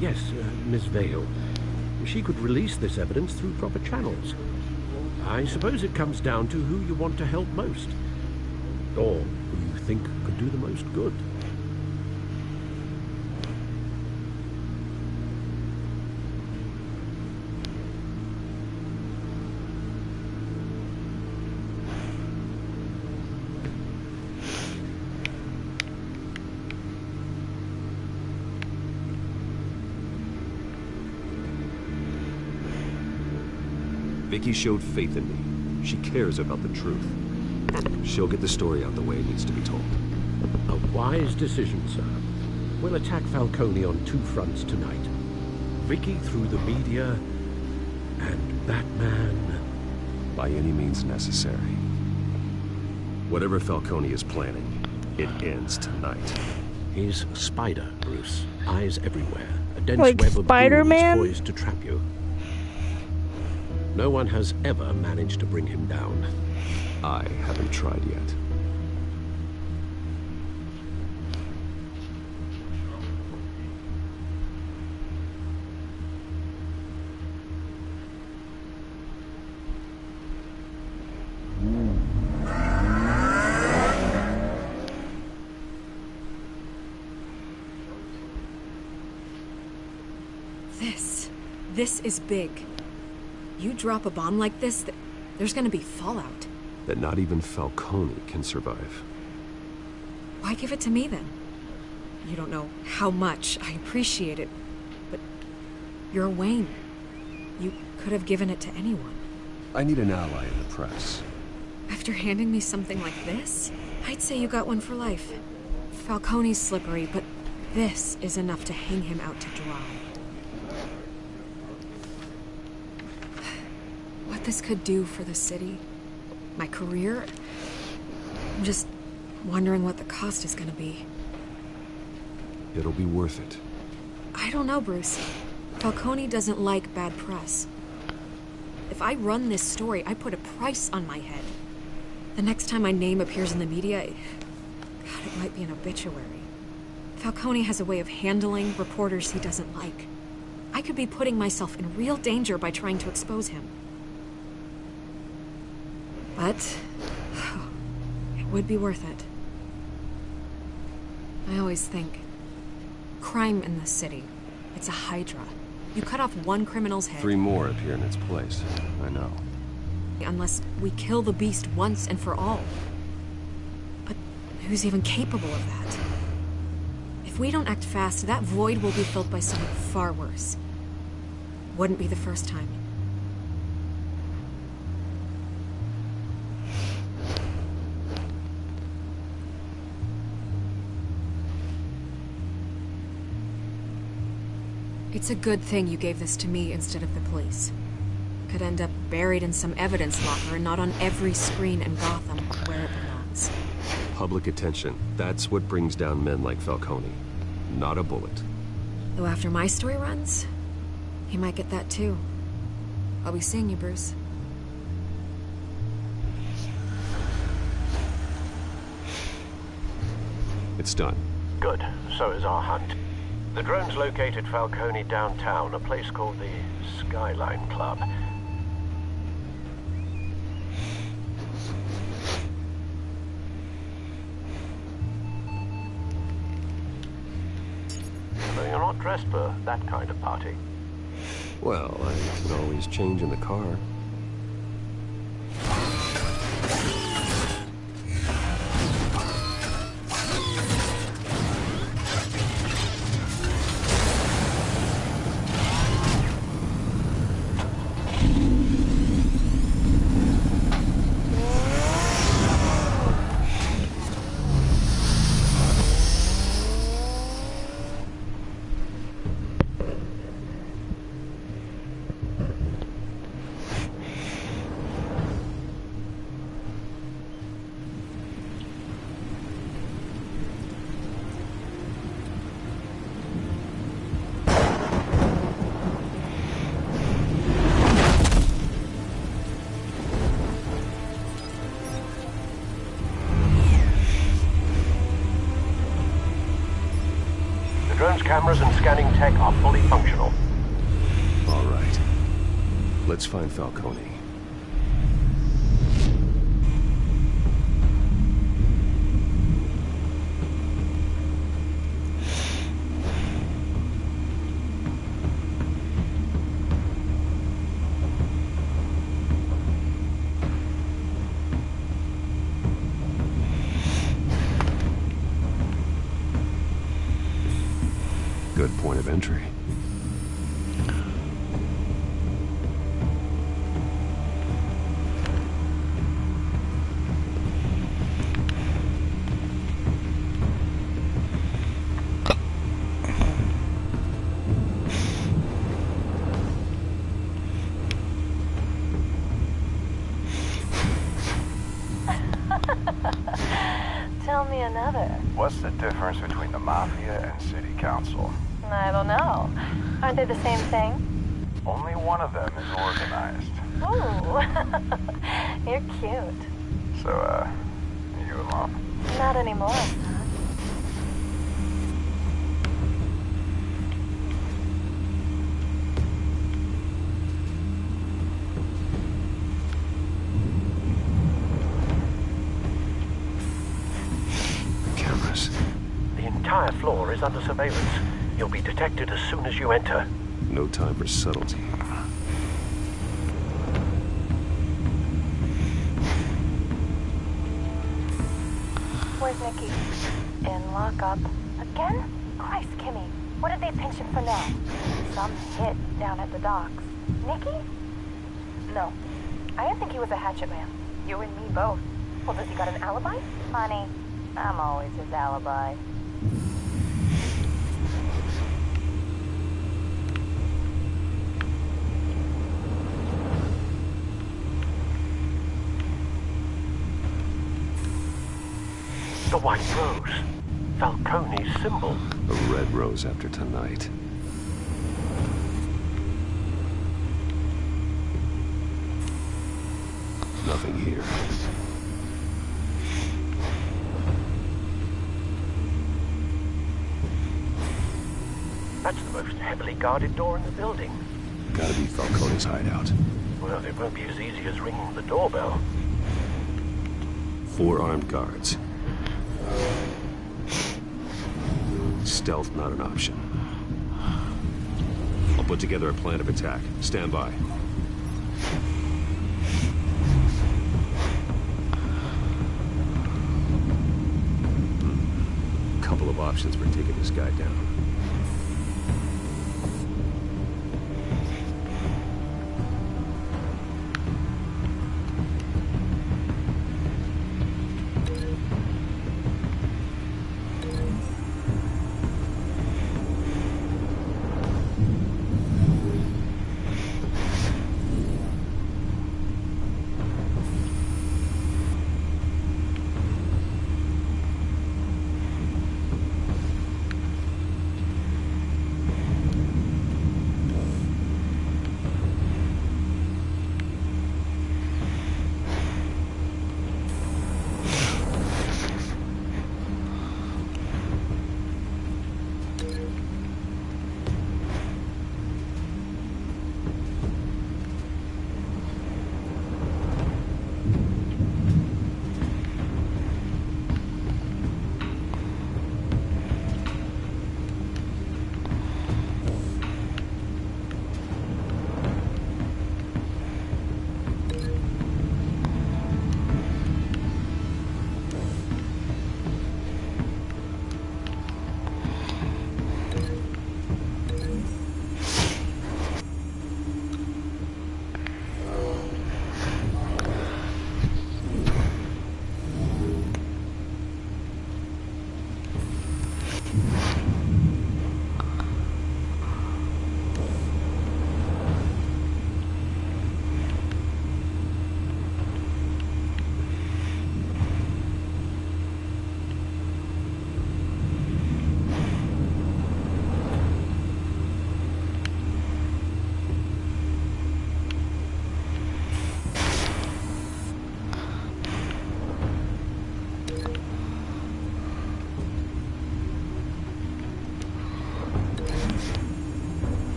Speaker 6: Yes, Miss Vale. She could release this evidence through proper channels. I suppose it comes down to who you want to help most. Or who you think could do the most good.
Speaker 9: Vicky showed faith in me. She cares about the truth. She'll get the story out the way it needs to be told.
Speaker 6: A wise decision, sir. We'll attack Falcone on two fronts tonight. Vicky through the media, and Batman...
Speaker 9: by any means necessary. Whatever Falcone is planning, it ends tonight.
Speaker 6: He's Spider, Bruce. Eyes everywhere. A dense
Speaker 1: like
Speaker 6: web of
Speaker 1: Spider-Man?
Speaker 6: poised to trap you. No one has ever managed to bring him down.
Speaker 9: I haven't tried yet.
Speaker 12: This is big. You drop a bomb like this, there's gonna be fallout.
Speaker 9: That not even Falcone can survive.
Speaker 12: Why give it to me then? You don't know how much I appreciate it, but you're Wayne. You could have given it to anyone.
Speaker 9: I need an ally in the press.
Speaker 12: After handing me something like this, I'd say you got one for life. Falcone's slippery, but this is enough to hang him out to dry. What this could do for the city, my career, I'm just wondering what the cost is gonna be.
Speaker 9: It'll be worth it.
Speaker 12: I don't know, Bruce. Falcone doesn't like bad press. If I run this story, I put a price on my head. The next time my name appears in the media, God, it might be an obituary. Falcone has a way of handling reporters he doesn't like. I could be putting myself in real danger by trying to expose him. But it would be worth it. I always think, crime in this city, it's a hydra. You cut off one criminal's head.
Speaker 9: 3 more appear in its place. I know.
Speaker 12: Unless we kill the beast once and for all. But who's even capable of that? If we don't act fast, that void will be filled by someone far worse. Wouldn't be the first time. It's a good thing you gave this to me instead of the police. Could end up buried in some evidence locker and not on every screen in Gotham where it belongs.
Speaker 9: Public attention. That's what brings down men like Falcone. Not a bullet.
Speaker 12: Though after my story runs, he might get that too. I'll be seeing you, Bruce.
Speaker 9: It's done.
Speaker 19: Good. So is our hunt. The drones located Falcone downtown, a place called the Skyline Club. So you're not dressed for that kind of party?
Speaker 9: Well, I can always change in the car.
Speaker 19: Drone's cameras and scanning tech are fully functional.
Speaker 9: All right. Let's find Falcone. Good point of entry.
Speaker 10: Tell me another.
Speaker 13: What's the difference between the Mafia and City Council?
Speaker 10: I don't know. Aren't they the same thing?
Speaker 13: Only one of them is organized.
Speaker 10: Ooh. You're cute.
Speaker 13: So, are you alone?
Speaker 10: Not anymore, son.
Speaker 9: Cameras.
Speaker 19: The entire floor is under surveillance. You'll be detected as soon as you enter.
Speaker 9: No time for subtlety.
Speaker 10: Where's Nikki? In lockup. Again? Christ, Kimmy. What did they pinch him for now? Some hit down at the docks. Nikki? No. I didn't think he was a hatchet man. You and me both. Well, does he got an alibi? Honey, I'm always his alibi.
Speaker 19: The white rose. Falcone's symbol.
Speaker 9: A red rose after tonight. Nothing here.
Speaker 19: heavily guarded door in the building.
Speaker 9: Gotta be Falcone's hideout.
Speaker 19: Well, it won't be as easy as ringing the doorbell.
Speaker 9: 4 armed guards. Stealth not an option. I'll put together a plan of attack. Stand by. Couple of options for taking this guy down.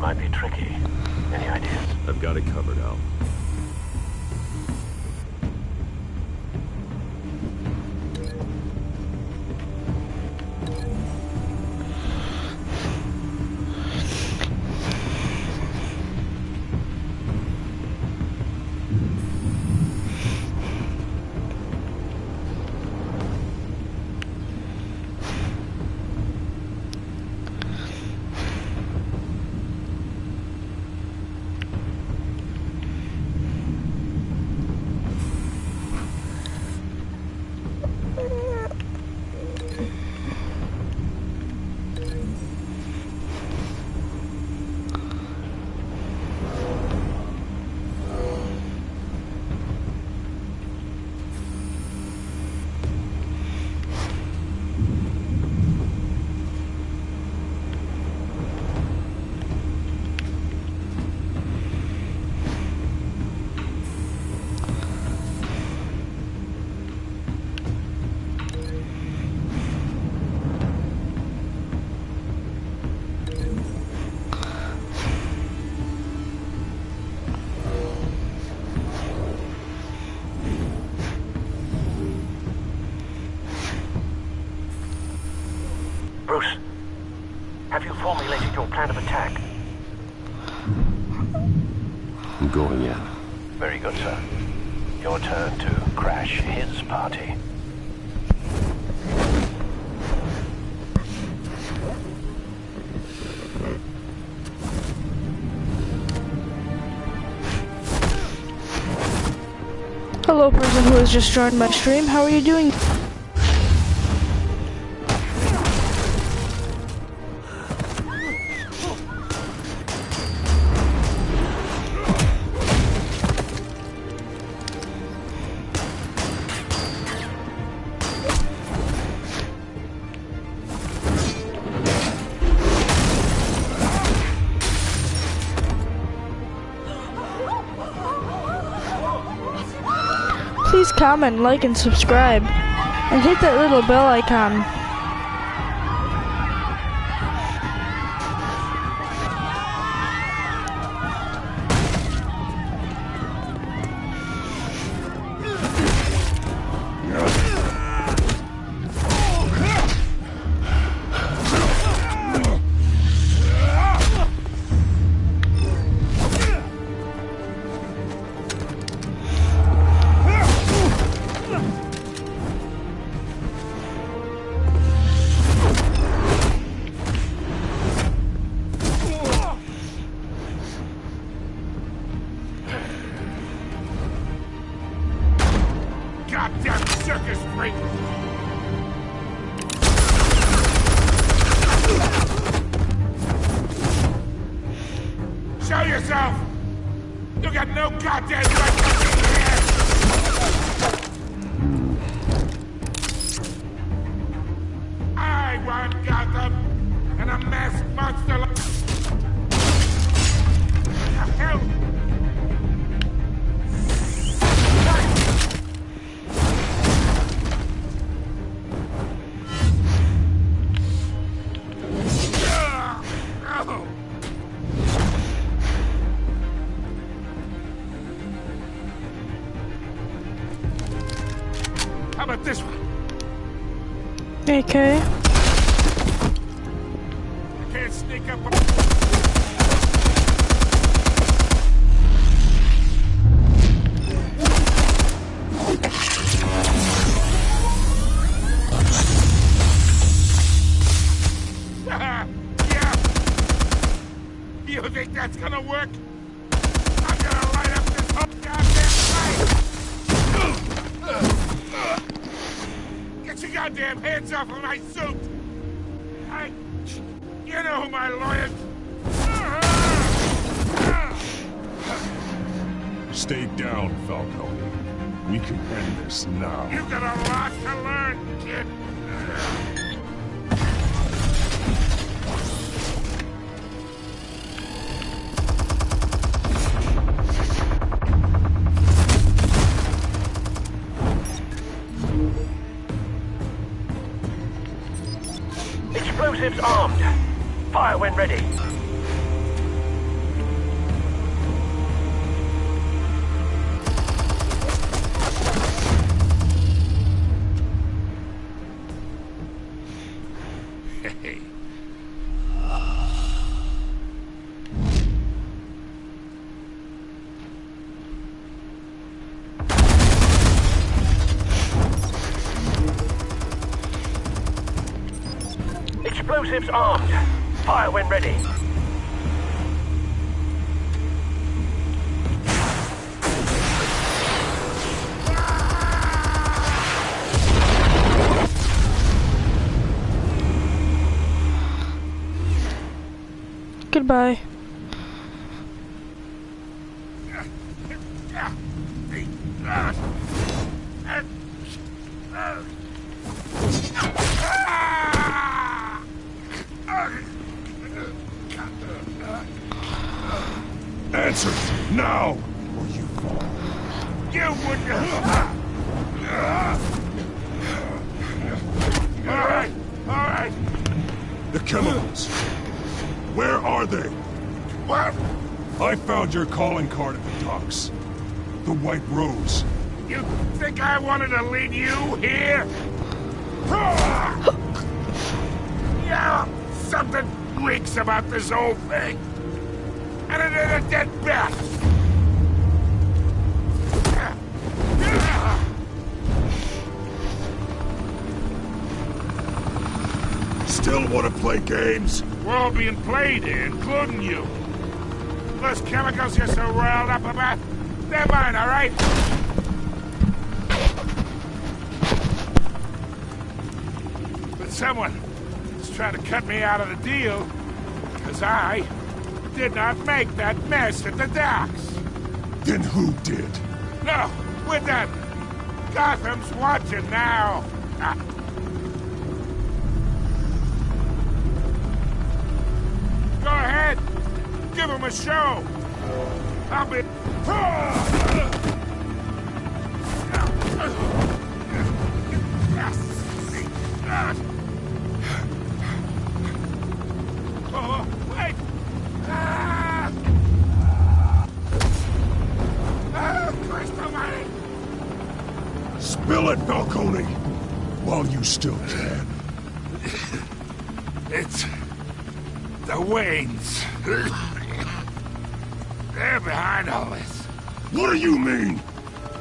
Speaker 19: Might be tricky. Any ideas?
Speaker 9: I've got it covered, Al.
Speaker 19: Bruce, have you formulated your plan of attack?
Speaker 9: I'm going in.
Speaker 19: Very good, sir. Your turn to crash his party.
Speaker 1: Hello, person who has just joined my stream. How are you doing? Please comment, like, and subscribe. And hit that little bell icon.
Speaker 3: Goddamn circus freak! Show yourself! You got no goddamn right to be here! I want Gotham and a masked monster like... The hell? How about this one?
Speaker 1: Okay.
Speaker 3: I can't sneak up on... Yeah! You think that's gonna work? I'm gonna light up this whole goddamn place! Get your goddamn hands off of my suit! You know who my lawyers...
Speaker 4: Stay down, Falcone. We can end this now.
Speaker 3: You got a lot to learn, kid.
Speaker 19: Explosives armed. Fire when ready.
Speaker 3: Hey.
Speaker 19: Explosives armed. Fire when ready.
Speaker 1: Goodbye.
Speaker 4: Answer now, or you fall.
Speaker 3: You wouldn't. All right.
Speaker 4: The chemicals. Where are they?
Speaker 3: What?
Speaker 4: I found your calling card at the docks. The White Rose.
Speaker 3: You think I wanted to lead you here? Yeah, something reeks about this whole thing. And it is a dead bat.
Speaker 4: Still want to play games?
Speaker 3: We're all being played here, including you. Those chemicals you're so riled up about, they're mine, all right? But someone is trying to cut me out of the deal, because I did not make that mess at the docks.
Speaker 4: Then who did?
Speaker 3: No, we're done. Gotham's watching now. Go ahead. Give him a show. I'll be... Oh, wait! Christ almighty!
Speaker 4: Spill it, Falcone! While you still can.
Speaker 3: It's... the Waynes. They're behind all this.
Speaker 4: What do you mean?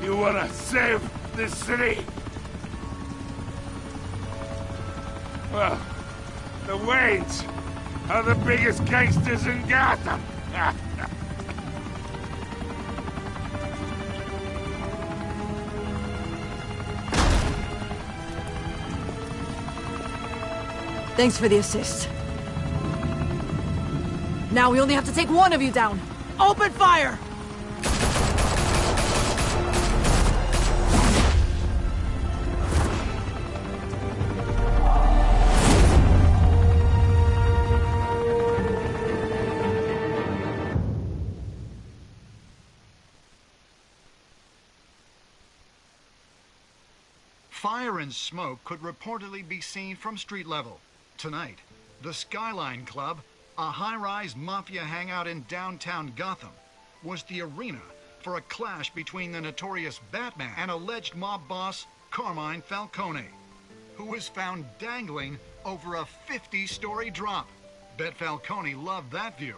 Speaker 3: You wanna save this city? Well, the Waynes are the biggest gangsters in Gotham.
Speaker 12: Thanks for the assist. Now we only have to take one of you down. Open fire!
Speaker 13: Fire and smoke could reportedly be seen from street level. Tonight, the Skyline Club, a high-rise mafia hangout in downtown Gotham, was the arena for a clash between the notorious Batman and alleged mob boss Carmine Falcone, who was found dangling over a 50-story drop. Bet Falcone loved that view.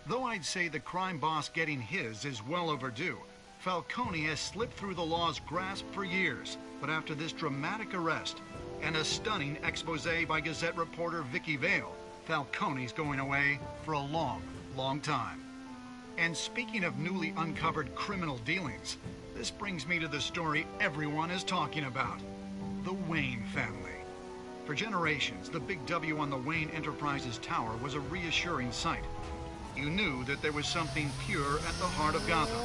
Speaker 13: Though I'd say the crime boss getting his is well overdue, Falcone has slipped through the law's grasp for years. But after this dramatic arrest and a stunning expose by Gazette reporter Vicky Vale, Falcone's going away for a long, long time. And speaking of newly uncovered criminal dealings, this brings me to the story everyone is talking about. The Wayne family. For generations, the big W on the Wayne Enterprises Tower was a reassuring sight. You knew that there was something pure at the heart of Gotham.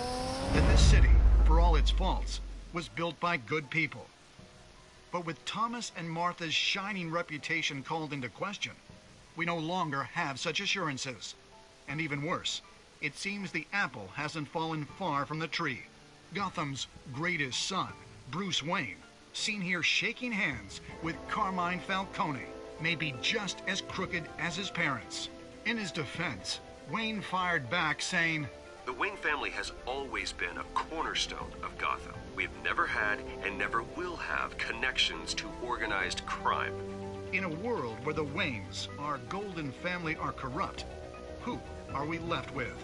Speaker 13: That this city, for all its faults, was built by good people. But with Thomas and Martha's shining reputation called into question, we no longer have such assurances. And even worse, it seems the apple hasn't fallen far from the tree. Gotham's greatest son, Bruce Wayne, seen here shaking hands with Carmine Falcone, may be just as crooked as his parents. In his defense, Wayne fired back saying,
Speaker 9: "The Wayne family has always been a cornerstone of Gotham. We've never had and never will have connections to organized crime."
Speaker 13: In a world where the Waynes, our golden family, are corrupt, who are we left with?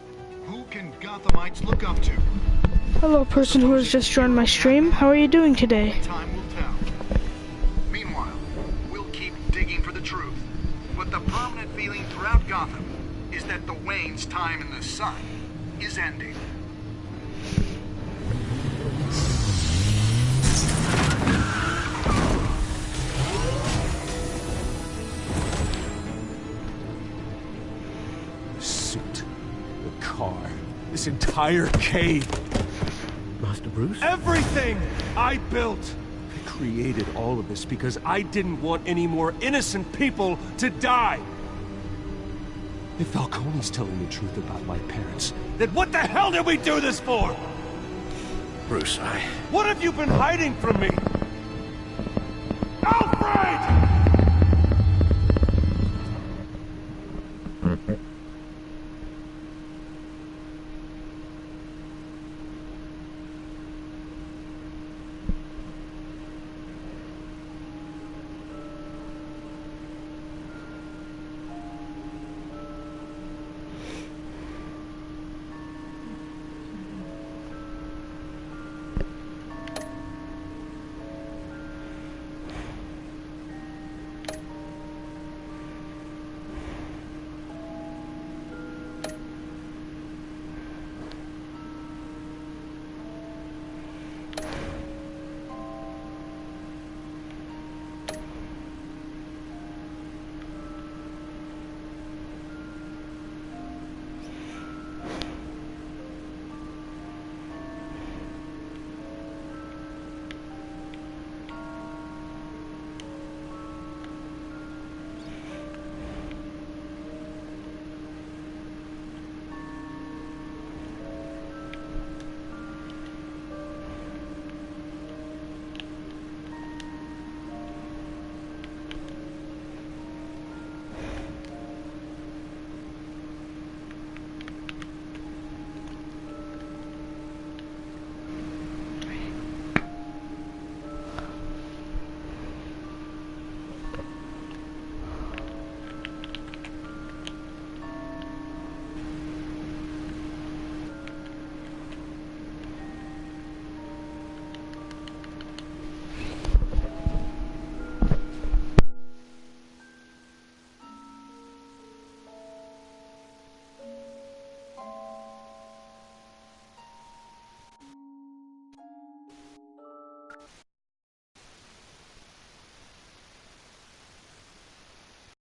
Speaker 13: Who can Gothamites look up to?
Speaker 1: Hello, person who has just joined my stream. How are you doing today?
Speaker 13: Time will tell. Meanwhile, we'll keep digging for the truth. But the prominent feeling throughout Gotham is that the Waynes' time in the sun is ending.
Speaker 15: The suit, the car, this entire cave.
Speaker 21: Master Bruce?
Speaker 15: Everything I built! I created all of this because I didn't want any more innocent people to die! If Falcone's telling the truth about my parents, then what the hell did we do this for?
Speaker 21: Bruce,
Speaker 15: What have you been hiding from me? Alfred!